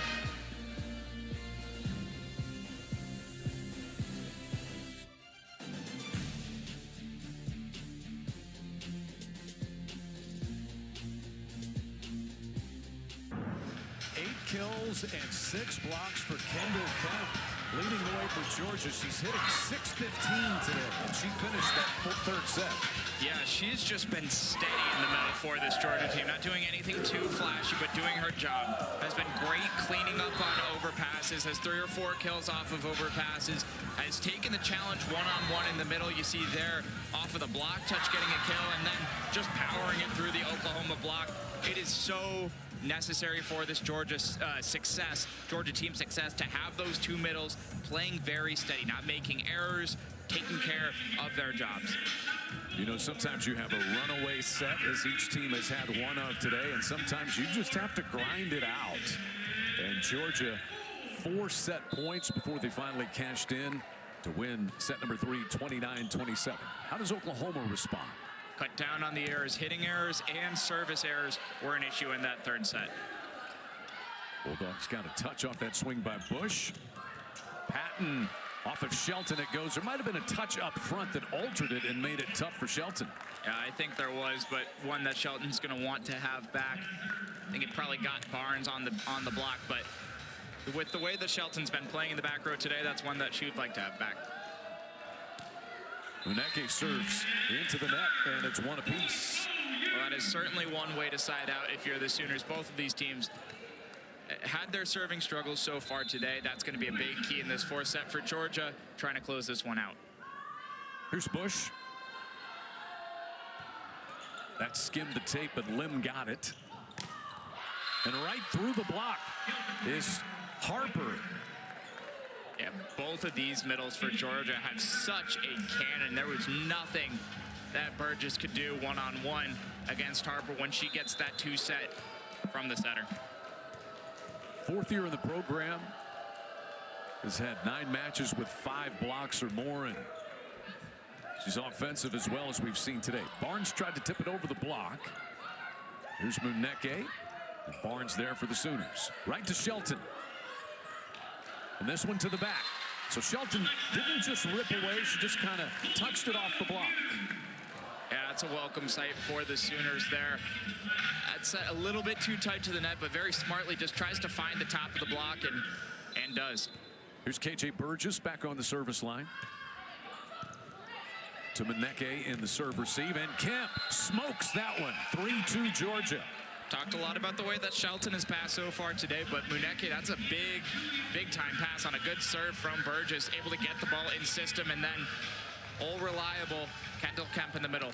Kills and 6 blocks for Kendall Kemp, leading the way for Georgia. She's hitting .615 today, and she finished that 3rd set. Yeah, she's just been steady in the middle for this Georgia team. Not doing anything too flashy, but doing her job. Has been great cleaning up on overpasses, has 3 or 4 kills off of overpasses, has taken the challenge one-on-one in the middle. You see there off of the block touch getting a kill, and then just powering it through the Oklahoma block. It is so necessary for this Georgia team success, to have those 2 middles playing very steady, not making errors, taking care of their jobs. You know, sometimes you have a runaway set, as each team has had one of today, and sometimes you just have to grind it out. And Georgia, 4 set points before they finally cashed in to win set number 3, 29-27. How does Oklahoma respond? Cut down on the errors. Hitting errors and service errors were an issue in that 3rd set. Bulldogs got a touch off that swing by Bush. Patton Off of Shelton it goes. There might have been a touch up front that altered it and made it tough for Shelton. Yeah, I think there was, but one that Shelton's going to want to have back. I think it probably got Barnes on the block, but with the way that Shelton's been playing in the back row today, that's one that she'd like to have back. Muneke serves into the net, and it's one apiece. Well, that is certainly one way to side out if you're the Sooners. Both of these teams had their serving struggles so far today. That's going to be a big key in this fourth set for Georgia, trying to close this one out. Here's Bush. That skimmed the tape, but Lim got it. And right through the block is Harper. Yeah, both of these middles for Georgia have such a cannon. There was nothing that Burgess could do one-on-one against Harper when she gets that two set from the setter. Fourth year in the program. Has had 9 matches with 5 blocks or more, and she's offensive as well as we've seen today. Barnes tried to tip it over the block. Here's Muneke. And Barnes there for the Sooners. Right to Shelton. And this one to the back. So Shelton didn't just rip away, she just kind of touched it off the block. Yeah, it's a welcome sight for the Sooners there. That's a little bit too tight to the net, but very smartly just tries to find the top of the block and does. Here's KJ Burgess back on the service line. To Muneke in the serve receive, and Kemp smokes that one. 3-2 Georgia. Talked a lot about the way that Shelton has passed so far today, but Muneke, that's a big time pass on a good serve from Burgess, able to get the ball in system, and then all reliable Kendall Kemp in the middle.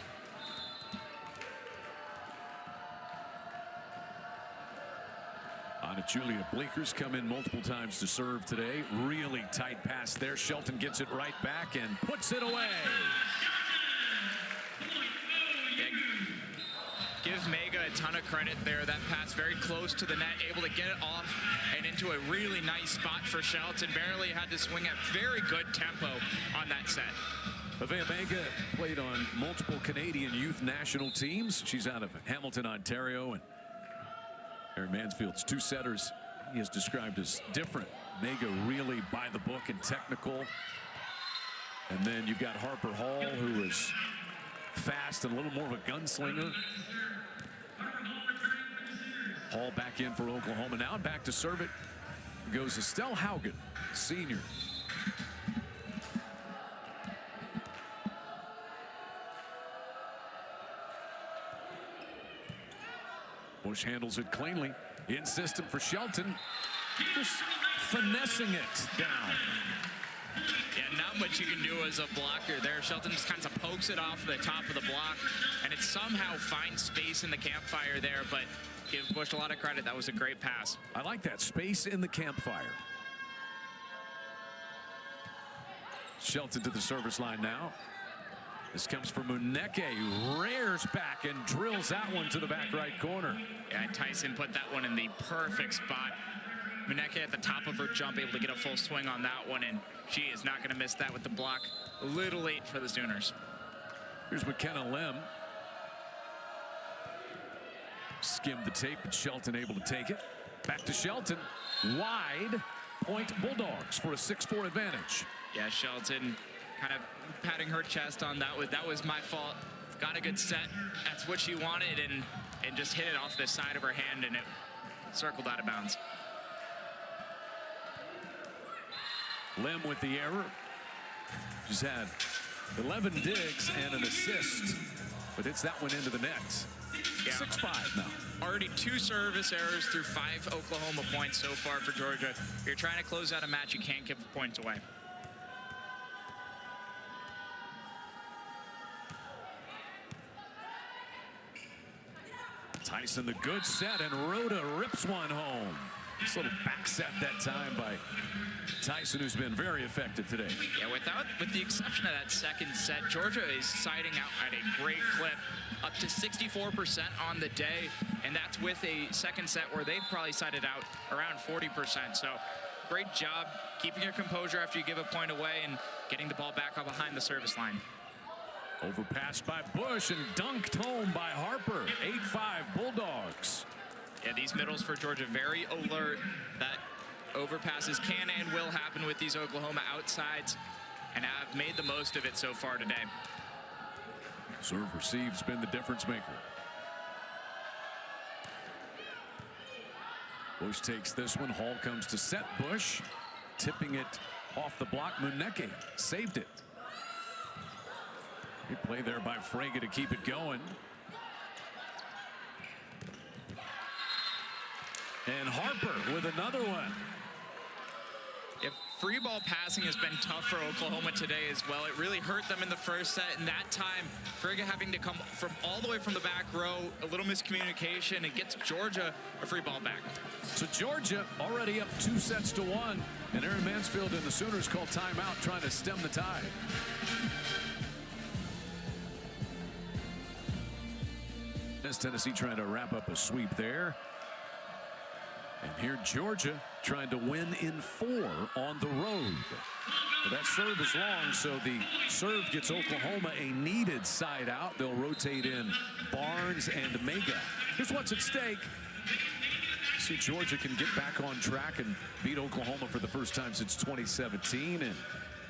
Julia Bleeker's come in multiple times to serve today. Really tight pass there. Shelton gets it right back and puts it away. Give Mega a ton of credit there. That pass very close to the net, able to get it off and into a really nice spot for Shelton. Barely had to swing at very good tempo on that set. Avea Mega played on multiple Canadian youth national teams. She's out of Hamilton, Ontario, and Aaron Mansfield's 2 setters he has described as different. Mega really by the book and technical. And then you've got Harper Hall, who is fast and a little more of a gunslinger. Hall back in for Oklahoma. Now back to serve it goes Estelle Haugen, senior. Bush handles it cleanly. In system for Shelton. Just finessing it down. Yeah, not much you can do as a blocker there. Shelton just kind of pokes it off the top of the block, and it somehow finds space in the campfire there, but give Bush a lot of credit. That was a great pass. I like that, space in the campfire. Shelton to the service line now. This comes from Muneke, who rears back and drills that one to the back right corner. Yeah, Tyson put that one in the perfect spot. Muneke at the top of her jump, able to get a full swing on that one, and she is not going to miss that with the block. A little late for the Sooners. Here's McKenna Lim. Skimmed the tape, but Shelton able to take it. Back to Shelton. Wide point Bulldogs for a 6-4 advantage. Yeah, Shelton kind of patting her chest on that. That was my fault. Got a good set. That's what she wanted, and just hit it off the side of her hand, and it circled out of bounds. Lim with the error. She's had 11 digs and an assist, but hits that one into the net. Yeah. 6-5 now. Already 2 service errors through 5 Oklahoma points so far for Georgia. If you're trying to close out a match, you can't give the points away. Tyson the good set, and Rhoda rips one home. This little back set that time by Tyson, who's been very effective today. Yeah, with the exception of that second set, Georgia is siding out at a great clip, up to 64% on the day, and that's with a second set where they probably sided out around 40%. So great job keeping your composure after you give a point away and getting the ball back up behind the service line. Overpassed by Bush and dunked home by Harper. 8-5 Bulldogs. Yeah, these middles for Georgia very alert. That overpasses can and will happen with these Oklahoma outsides, and have made the most of it so far today. Serve receive's been the difference maker. Bush takes this one. Hall comes to set Bush, tipping it off the block. Muneke saved it. Good play there by Fraga to keep it going. And Harper with another one. If free ball passing has been tough for Oklahoma today as well, it really hurt them in the first set, and that time Fraga having to come from all the way from the back row, a little miscommunication, and gets Georgia a free ball back. So Georgia already up 2-1, and Aaron Mansfield and the Sooners call timeout trying to stem the tide. Tennessee trying to wrap up a sweep there. And here Georgia trying to win in 4 on the road. But that serve is long, so the serve gets Oklahoma a needed side out. They'll rotate in Barnes and Mega. Here's what's at stake. See, Georgia can get back on track and beat Oklahoma for the first time since 2017. And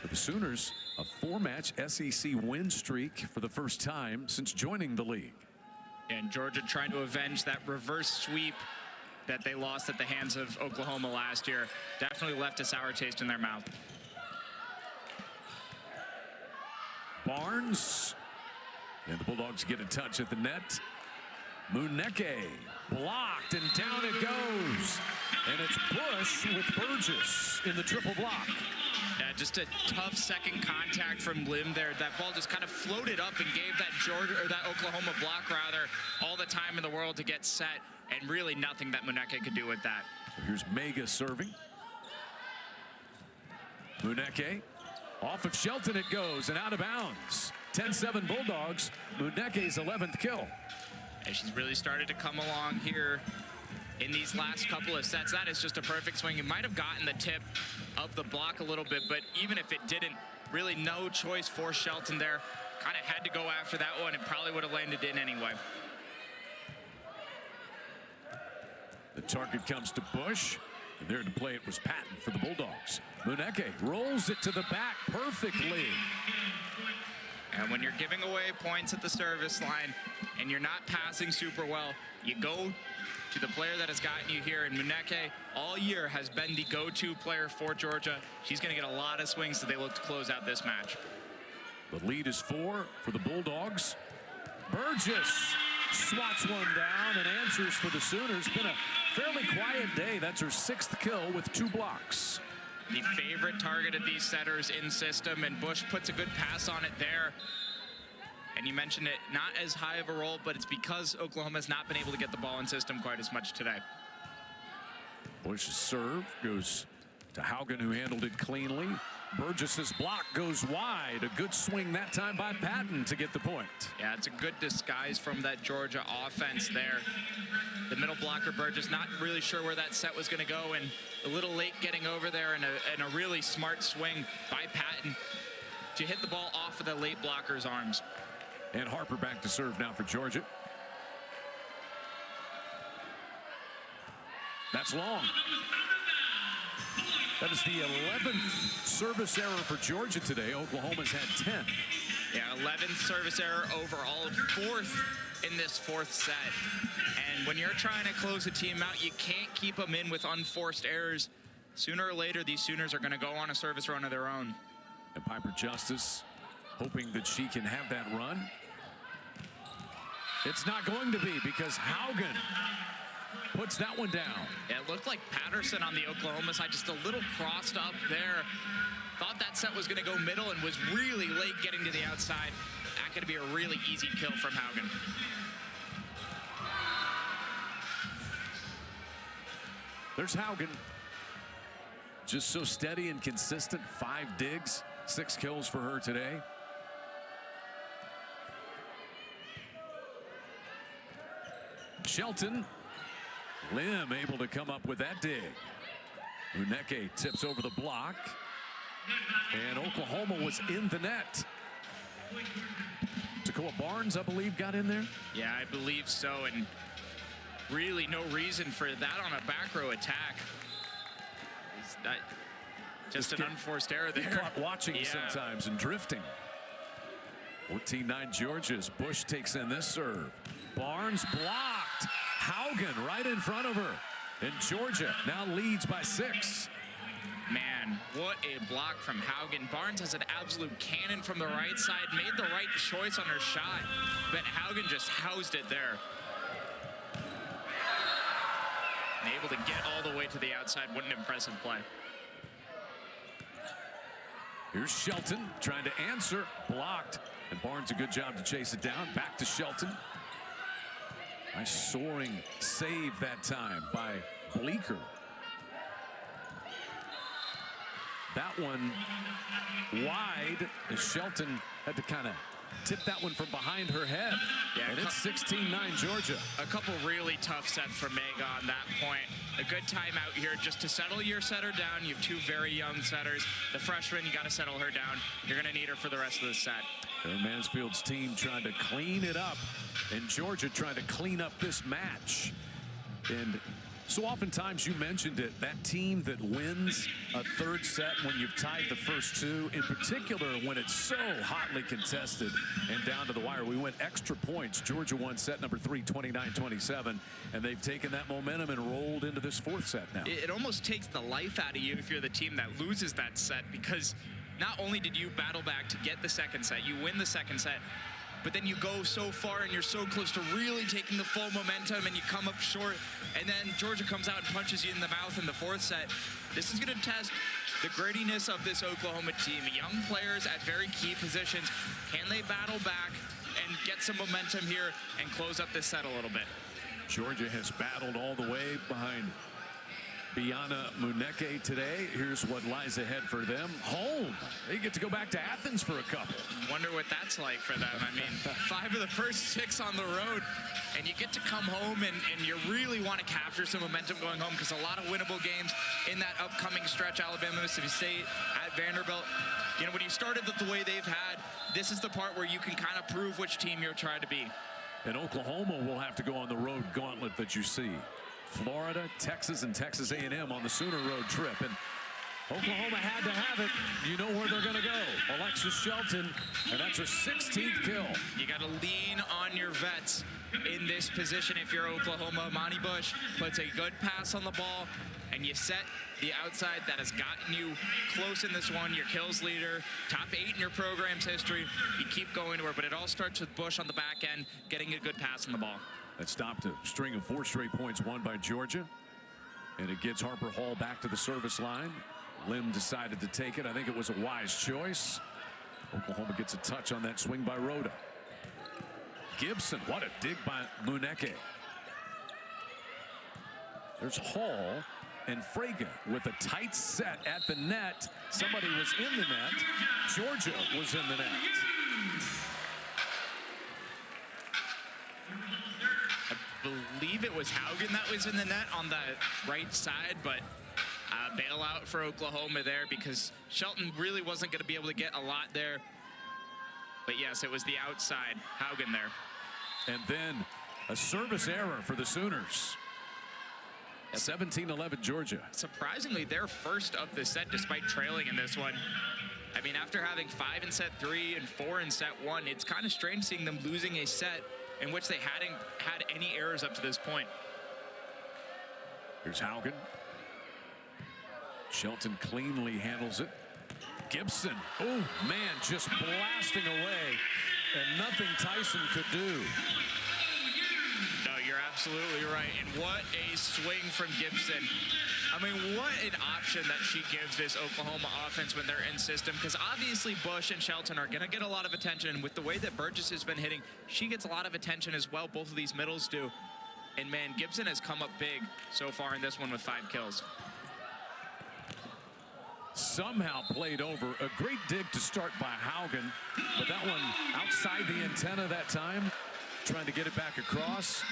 for the Sooners, a 4-match SEC win streak for the first time since joining the league. And Georgia trying to avenge that reverse sweep that they lost at the hands of Oklahoma last year. Definitely left a sour taste in their mouth. Barnes. And the Bulldogs get a touch at the net. Muneke blocked, and down it goes. And it's Bush with Burgess in the triple block. Yeah, just a tough second contact from Lim there. That ball just kind of floated up and gave that Georgia, or that Oklahoma block rather, all the time in the world to get set, and really nothing that Muneke could do with that. So here's Mega serving. Muneke off of Shelton it goes and out of bounds. 10-7 Bulldogs. Muneke's 11th kill. And she's really started to come along here in these last couple of sets. That is just a perfect swing. It might have gotten the tip of the block a little bit, but even if it didn't, really no choice for Shelton there. Kind of had to go after that one. It probably would have landed in anyway. The target comes to Bush. And there to play it was Patton for the Bulldogs. Muneke rolls it to the back perfectly. And when you're giving away points at the service line and you're not passing super well, you go to the player that has gotten you here. And Muneke all year has been the go-to player for Georgia. She's going to get a lot of swings as they look to close out this match. The lead is 4 for the Bulldogs. Burgess swats one down and answers for the Sooners. Been a fairly quiet day. That's her 6th kill with 2 blocks. The favorite target of these setters in system, and Bush puts a good pass on it there. And you mentioned it, not as high of a roll, but it's because Oklahoma's not been able to get the ball in system quite as much today. Bush's serve goes to Haugen, who handled it cleanly. Burgess's block goes wide. A good swing that time by Patton to get the point. Yeah, it's a good disguise from that Georgia offense there. The middle blocker, Burgess, not really sure where that set was going to go, and a little late getting over there, and a really smart swing by Patton to hit the ball off of the late blocker's arms. And Harper back to serve now for Georgia. That's long. That is the 11th service error for Georgia today. Oklahoma's had 10. Yeah, 11th service error overall, 4th in this 4th set. And when you're trying to close a team out, you can't keep them in with unforced errors. Sooner or later, these Sooners are going to go on a service run of their own. And Piper Justice hoping that she can have that run. It's not going to be because Haugen puts that one down. Yeah, it looked like Patterson on the Oklahoma side, just a little crossed up there. Thought that set was going to go middle and was really late getting to the outside. That could be a really easy kill from Haugen. There's Haugen. Just so steady and consistent. 5 digs, 6 kills for her today. Shelton. Lim able to come up with that dig. Muneke tips over the block. And Oklahoma was in the net. Takoa Barnes, I believe, got in there. Yeah, I believe so. And really no reason for that on a back row attack. Just an unforced error there. Caught watching sometimes and drifting. 14-9 Georgia's. Bush takes in this serve. Barnes blocked. Haugen right in front of her. And Georgia now leads by 6. Man, what a block from Haugen. Barnes has an absolute cannon from the right side, made the right choice on her shot, but Haugen just housed it there. And able to get all the way to the outside. What an impressive play. Here's Shelton trying to answer, blocked, and Barnes a good job to chase it down. Back to Shelton. Nice soaring save that time by Bleeker. That one wide as Shelton had to kind of tip that one from behind her head. Yeah, and it's 16-9 Georgia. A couple really tough sets for Mega on that point. A good timeout here just to settle your setter down. You have 2 very young setters. The freshman, you got to settle her down. You're going to need her for the rest of the set. And Mansfield's team trying to clean it up, and Georgia trying to clean up this match. And so oftentimes you mentioned it, that team that wins a third set when you've tied the first 2, in particular when it's so hotly contested and down to the wire. We went extra points. Georgia won set number 3, 29-27, and they've taken that momentum and rolled into this 4th set now. It almost takes the life out of you if you're the team that loses that set, because not only did you battle back to get the second set, you win the second set, but then you go so far and you're so close to really taking the full momentum and you come up short, and then Georgia comes out and punches you in the mouth in the 4th set. This is going to test the grittiness of this Oklahoma team. Young players at very key positions. Can they battle back and get some momentum here and close up this set a little bit? Georgia has battled all the way behind Biana Muneke today. Here's what lies ahead for them. Home. They get to go back to Athens for a couple. Wonder what that's like for them. I mean, 5 of the first 6 on the road, and you get to come home and you really want to capture some momentum going home, because a lot of winnable games in that upcoming stretch. Alabama, Mississippi State, at Vanderbilt. You know, when you started the way they've had, this is the part where you can kind of prove which team you're trying to be. And Oklahoma will have to go on the road gauntlet that you see. Florida, Texas, and Texas A&M on the Sooner road trip. And Oklahoma had to have it. You know where they're going to go. Alexis Shelton, and that's her 16th kill. You got to lean on your vets in this position if you're Oklahoma. Monty Bush puts a good pass on the ball, and you set the outside that has gotten you close in this one. Your kills leader, top 8 in your program's history. You keep going to her, but it all starts with Bush on the back end, getting a good pass on the ball. That stopped a string of 4 straight points won by Georgia. And it gets Harper Hall back to the service line. Lim decided to take it. I think it was a wise choice. Oklahoma gets a touch on that swing by Rhoda. Gibson, what a dig by Muneke. There's Hall and Fraga with a tight set at the net. Somebody was in the net. Georgia was in the net. I believe it was Haugen that was in the net on the right side, but bailout for Oklahoma there, because Shelton really wasn't going to be able to get a lot there. But yes, it was the outside Haugen there. And then a service error for the Sooners. 17-11 Georgia. Surprisingly, they're first of the set despite trailing in this one. I mean, after having 5 in set 3 and 4 in set 1, it's kind of strange seeing them losing a set in which they hadn't had any errors up to this point. Here's Haugen. Shelton cleanly handles it. Gibson, oh man, just blasting away, and nothing Tyson could do. No, you're absolutely right. And what a swing from Gibson. I mean, what an option that she gives this Oklahoma offense when they're in system, because obviously Bush and Shelton are going to get a lot of attention. And with the way that Burgess has been hitting, she gets a lot of attention as well. Both of these middles do. And man, Gibson has come up big so far in this one with 5 kills. Somehow played over. A great dig to start by Haugen, but that one outside the antenna that time, trying to get it back across.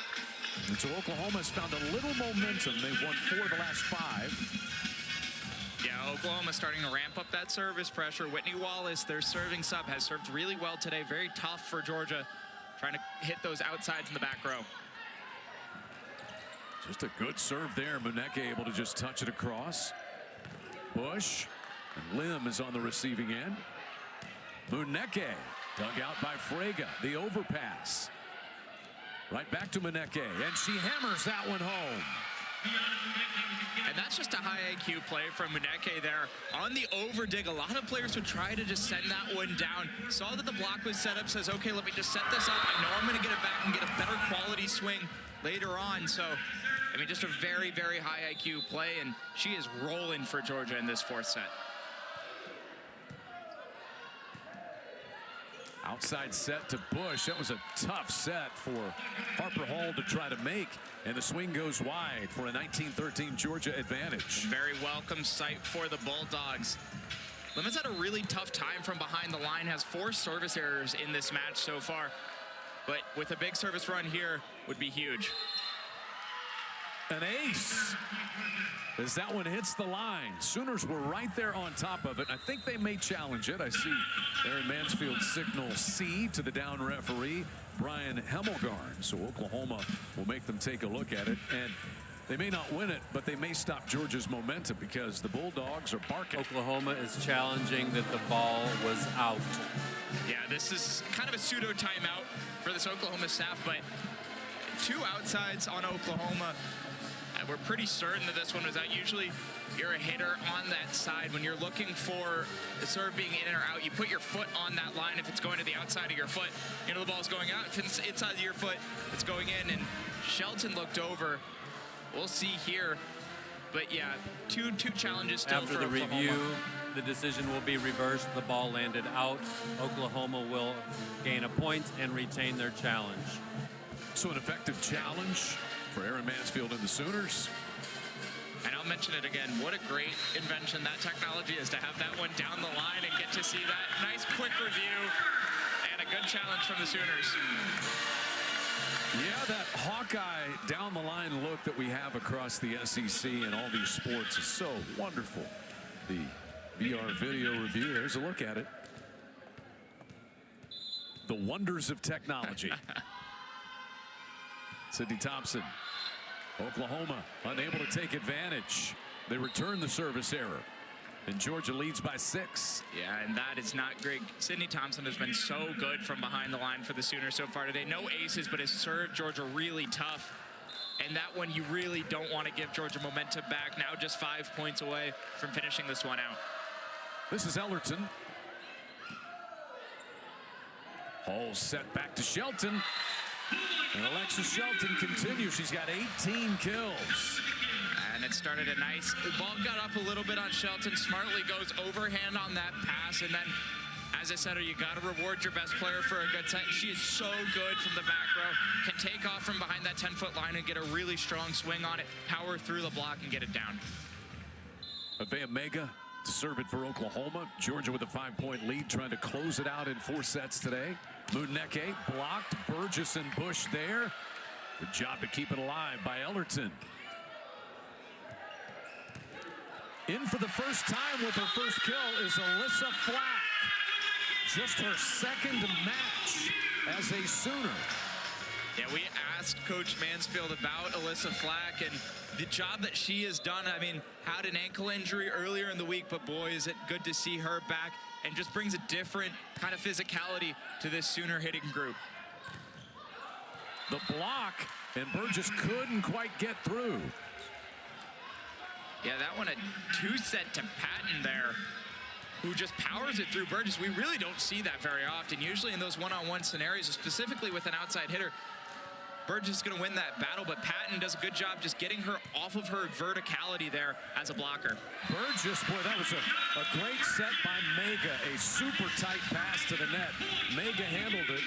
And so Oklahoma's found a little momentum. They've won 4 of the last 5. Yeah, Oklahoma starting to ramp up that service pressure. Whitney Wallace, their serving sub, has served really well today. Very tough for Georgia, trying to hit those outsides in the back row. Just a good serve there. Muneke able to just touch it across. Bush. And Lim is on the receiving end. Muneke dug out by Frega. The overpass. Right back to Muneke, and she hammers that one home. And that's just a high IQ play from Muneke there. On the over dig, a lot of players would try to just send that one down. Saw that the block was set up, says, okay, let me just set this up. I know I'm going to get it back and get a better quality swing later on. So, I mean, just a very, very high IQ play, and she is rolling for Georgia in this fourth set. Outside set to Bush. That was a tough set for Harper Hall to try to make, and the swing goes wide for a 19-13 Georgia advantage. Very welcome sight for the Bulldogs. Lemons had a really tough time from behind the line, has 4 service errors in this match so far, but with a big service run here would be huge. An ace as that one hits the line. Sooners were right there on top of it. I think they may challenge it. I see Aaron Mansfield signal C to the down referee, Brian Hemmelgarn. So Oklahoma will make them take a look at it. And they may not win it, but they may stop Georgia's momentum because the Bulldogs are barking. Oklahoma is challenging that the ball was out. Yeah, this is kind of a pseudo timeout for this Oklahoma staff, but 2 outsides on Oklahoma. We're pretty certain that this one was out. Usually you're a hitter on that side. When you're looking for the serve being in or out, you put your foot on that line. If it's going to the outside of your foot, you know the ball's going out. If it's inside of your foot, it's going in. And Shelton looked over. We'll see here. But yeah, two challenges still After for the Oklahoma. review, the decision will be reversed. The ball landed out. Oklahoma will gain a point and retain their challenge. So an effective challenge for Aaron Mansfield and the Sooners. And I'll mention it again. What a great invention that technology is to have that one down the line and get to see that nice quick review and a good challenge from the Sooners. Yeah, that Hawkeye down the line look that we have across the SEC and all these sports is so wonderful. The VR video review, there's a look at it. The wonders of technology. Sydney Thompson, Oklahoma unable to take advantage. They return the service error, and Georgia leads by 6. Yeah, and that is not great. Sydney Thompson has been so good from behind the line for the Sooners so far today. No aces, but has served Georgia really tough. And that one, you really don't want to give Georgia momentum back. Now just 5 points away from finishing this one out. This is Ellerton. All set back to Shelton. And Alexis Shelton continues. She's got 18 kills. And it started a nice, the ball got up a little bit on Shelton. Smartly goes overhand on that pass. And then, as I said, you got to reward your best player for a good set. She is so good from the back row. Can take off from behind that 10-foot line and get a really strong swing on it. Power through the block and get it down. Avea Mega to serve it for Oklahoma. Georgia with a 5-point lead, trying to close it out in 4 sets today. Muneke blocked. Burgess and Bush there. Good job to keep it alive by Ellerton. In for the first time with her first kill is Alyssa Flack. Just her second match as a Sooner. Yeah, we asked Coach Mansfield about Alyssa Flack and the job that she has done. I mean, had an ankle injury earlier in the week, but boy, is it good to see her back and just brings a different kind of physicality to this Sooner hitting group. The block, and Burgess couldn't quite get through. Yeah, that one a 2-set to Patton there, who just powers it through Burgess. We really don't see that very often. Usually in those one-on-one scenarios, specifically with an outside hitter, Burgess is going to win that battle, but Patton does a good job just getting her off of her verticality there as a blocker. Burgess, boy, that was a great set by Mega. A super tight pass to the net. Mega handled it,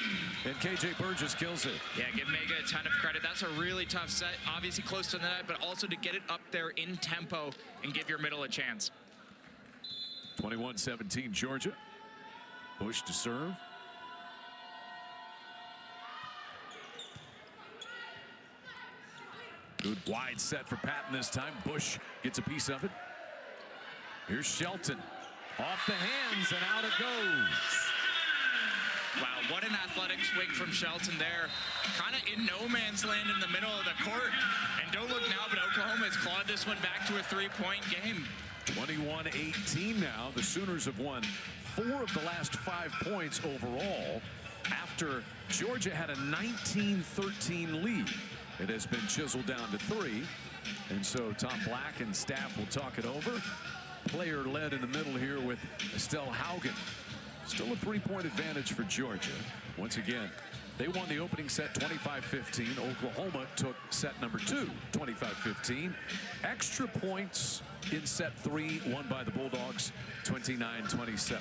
and KJ Burgess kills it. Yeah, give Mega a ton of credit. That's a really tough set, obviously close to the net, but also to get it up there in tempo and give your middle a chance. 21-17 Georgia. Bush to serve. Good wide set for Patton this time. Bush gets a piece of it. Here's Shelton. Off the hands and out it goes. Wow, what an athletic swing from Shelton there. Kind of in no man's land in the middle of the court. And don't look now, but Oklahoma has clawed this one back to a 3-point game. 21-18 now. The Sooners have won 4 of the last 5 points overall after Georgia had a 19-13 lead. It has been chiseled down to 3. And so Tom Black and staff will talk it over. Player led in the middle here with Estelle Haugen. Still a 3-point advantage for Georgia. Once again, they won the opening set 25-15. Oklahoma took set number 2, 25-15. Extra points in set 3, won by the Bulldogs, 29-27.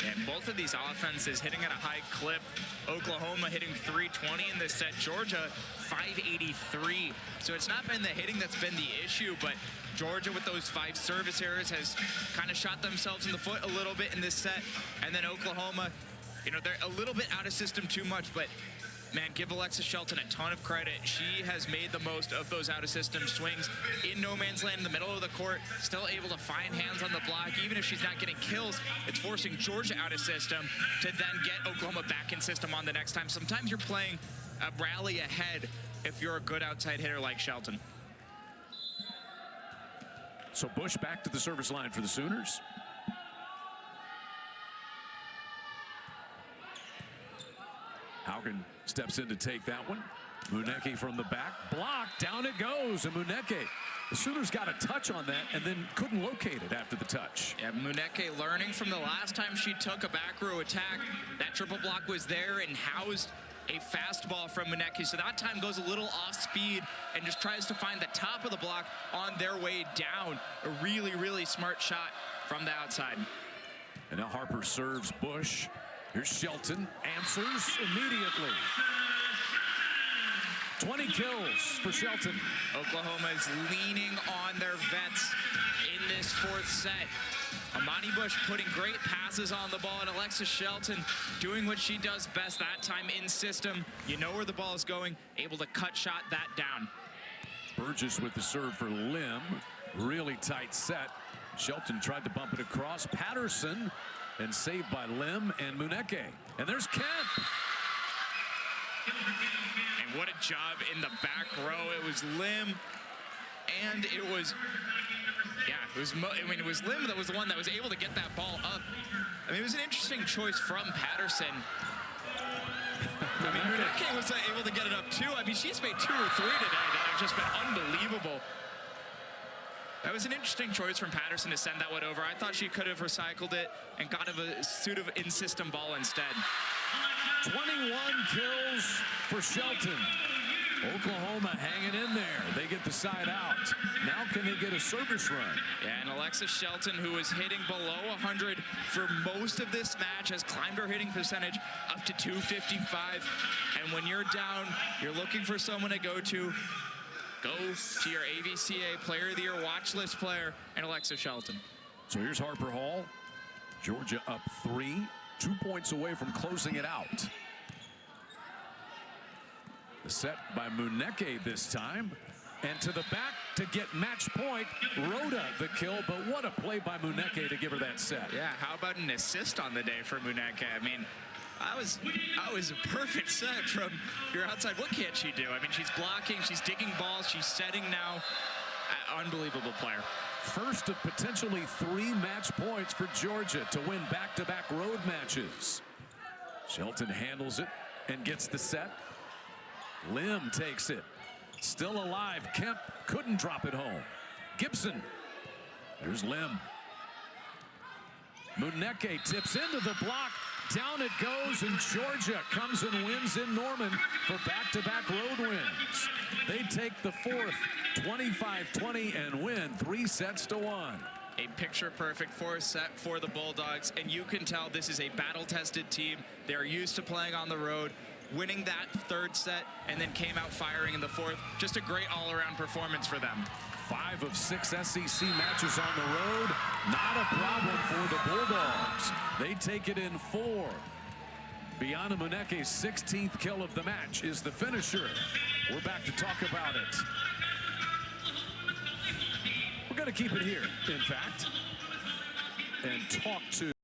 And both of these offenses hitting at a high clip. Oklahoma hitting 320 in this set. Georgia 583. So it's not been the hitting that's been the issue, but Georgia with those 5 service errors has kind of shot themselves in the foot a little bit in this set. And then Oklahoma, you know, they're a little bit out of system too much, but man, give Alexa Shelton a ton of credit. She has made the most of those out-of-system swings in no man's land in the middle of the court, still able to find hands on the block. Even if she's not getting kills, it's forcing Georgia out of system to then get Oklahoma back in system on the next time. Sometimes you're playing a rally ahead if you're a good outside hitter like Shelton. So Bush back to the service line for the Sooners. Haugen steps in to take that one. Muneke from the back. Block. Down it goes. And Muneke, the Sooners got a touch on that and then couldn't locate it after the touch. Yeah, Muneke learning from the last time she took a back row attack. That triple block was there and housed a fastball from Muneke. So that time goes a little off speed and just tries to find the top of the block on their way down. A really, really smart shot from the outside. And now Harper serves Bush. Here's Shelton, answers immediately. 20 kills for Shelton. Oklahoma is leaning on their vets in this 4th set. Amani Bush putting great passes on the ball, and Alexa Shelton doing what she does best, that time in system. You know where the ball is going, able to cut shot that down. Burgess with the serve for Lim. Really tight set. Shelton tried to bump it across. Patterson. And saved by Lim and Muneke. And there's Kemp. And what a job in the back row. It was Lim, and it was, yeah, it was Lim that was the one that was able to get that ball up. I mean, it was an interesting choice from Patterson. I mean, Muneke was able to get it up too. I mean, she's made 2 or 3 today that have just been unbelievable. That was an interesting choice from Patterson to send that one over. I thought she could have recycled it and got a suit of in-system ball instead. 21 kills for Shelton. Oklahoma hanging in there. They get the side out. Now can they get a service run? Yeah, and Alexa Shelton, who was hitting below 100 for most of this match, has climbed her hitting percentage up to 255. And when you're down, you're looking for someone to go to. Go to your AVCA Player of the Year watch list player and Alexa Shelton. So here's Harper Hall. Georgia up 3, 2 points away from closing it out. The set by Muneke this time. And to the back to get match point. Rhoda the kill, but what a play by Muneke to give her that set. Yeah, how about an assist on the day for Muneke? I mean, that was a perfect set from your outside. What can't she do? I mean, she's blocking, she's digging balls, she's setting now. Unbelievable player. First of potentially 3 match points for Georgia to win back-to-back road matches. Shelton handles it and gets the set. Lim takes it. Still alive. Kemp couldn't drop it home. Gibson. There's Lim. Muneke tips into the block. Down it goes, and Georgia comes and wins in Norman for back-to-back road wins. They take the 4th, 25-20, and win 3-1. A picture-perfect 4th set for the Bulldogs, and you can tell this is a battle-tested team. They are used to playing on the road, winning that 3rd set, and then came out firing in the 4th. Just a great all-around performance for them. 5 of 6 SEC matches on the road. Not a problem for the Bulldogs. They take it in 4. Biana Muneke's 16th kill of the match is the finisher. We're back to talk about it. We're going to keep it here, in fact, and talk to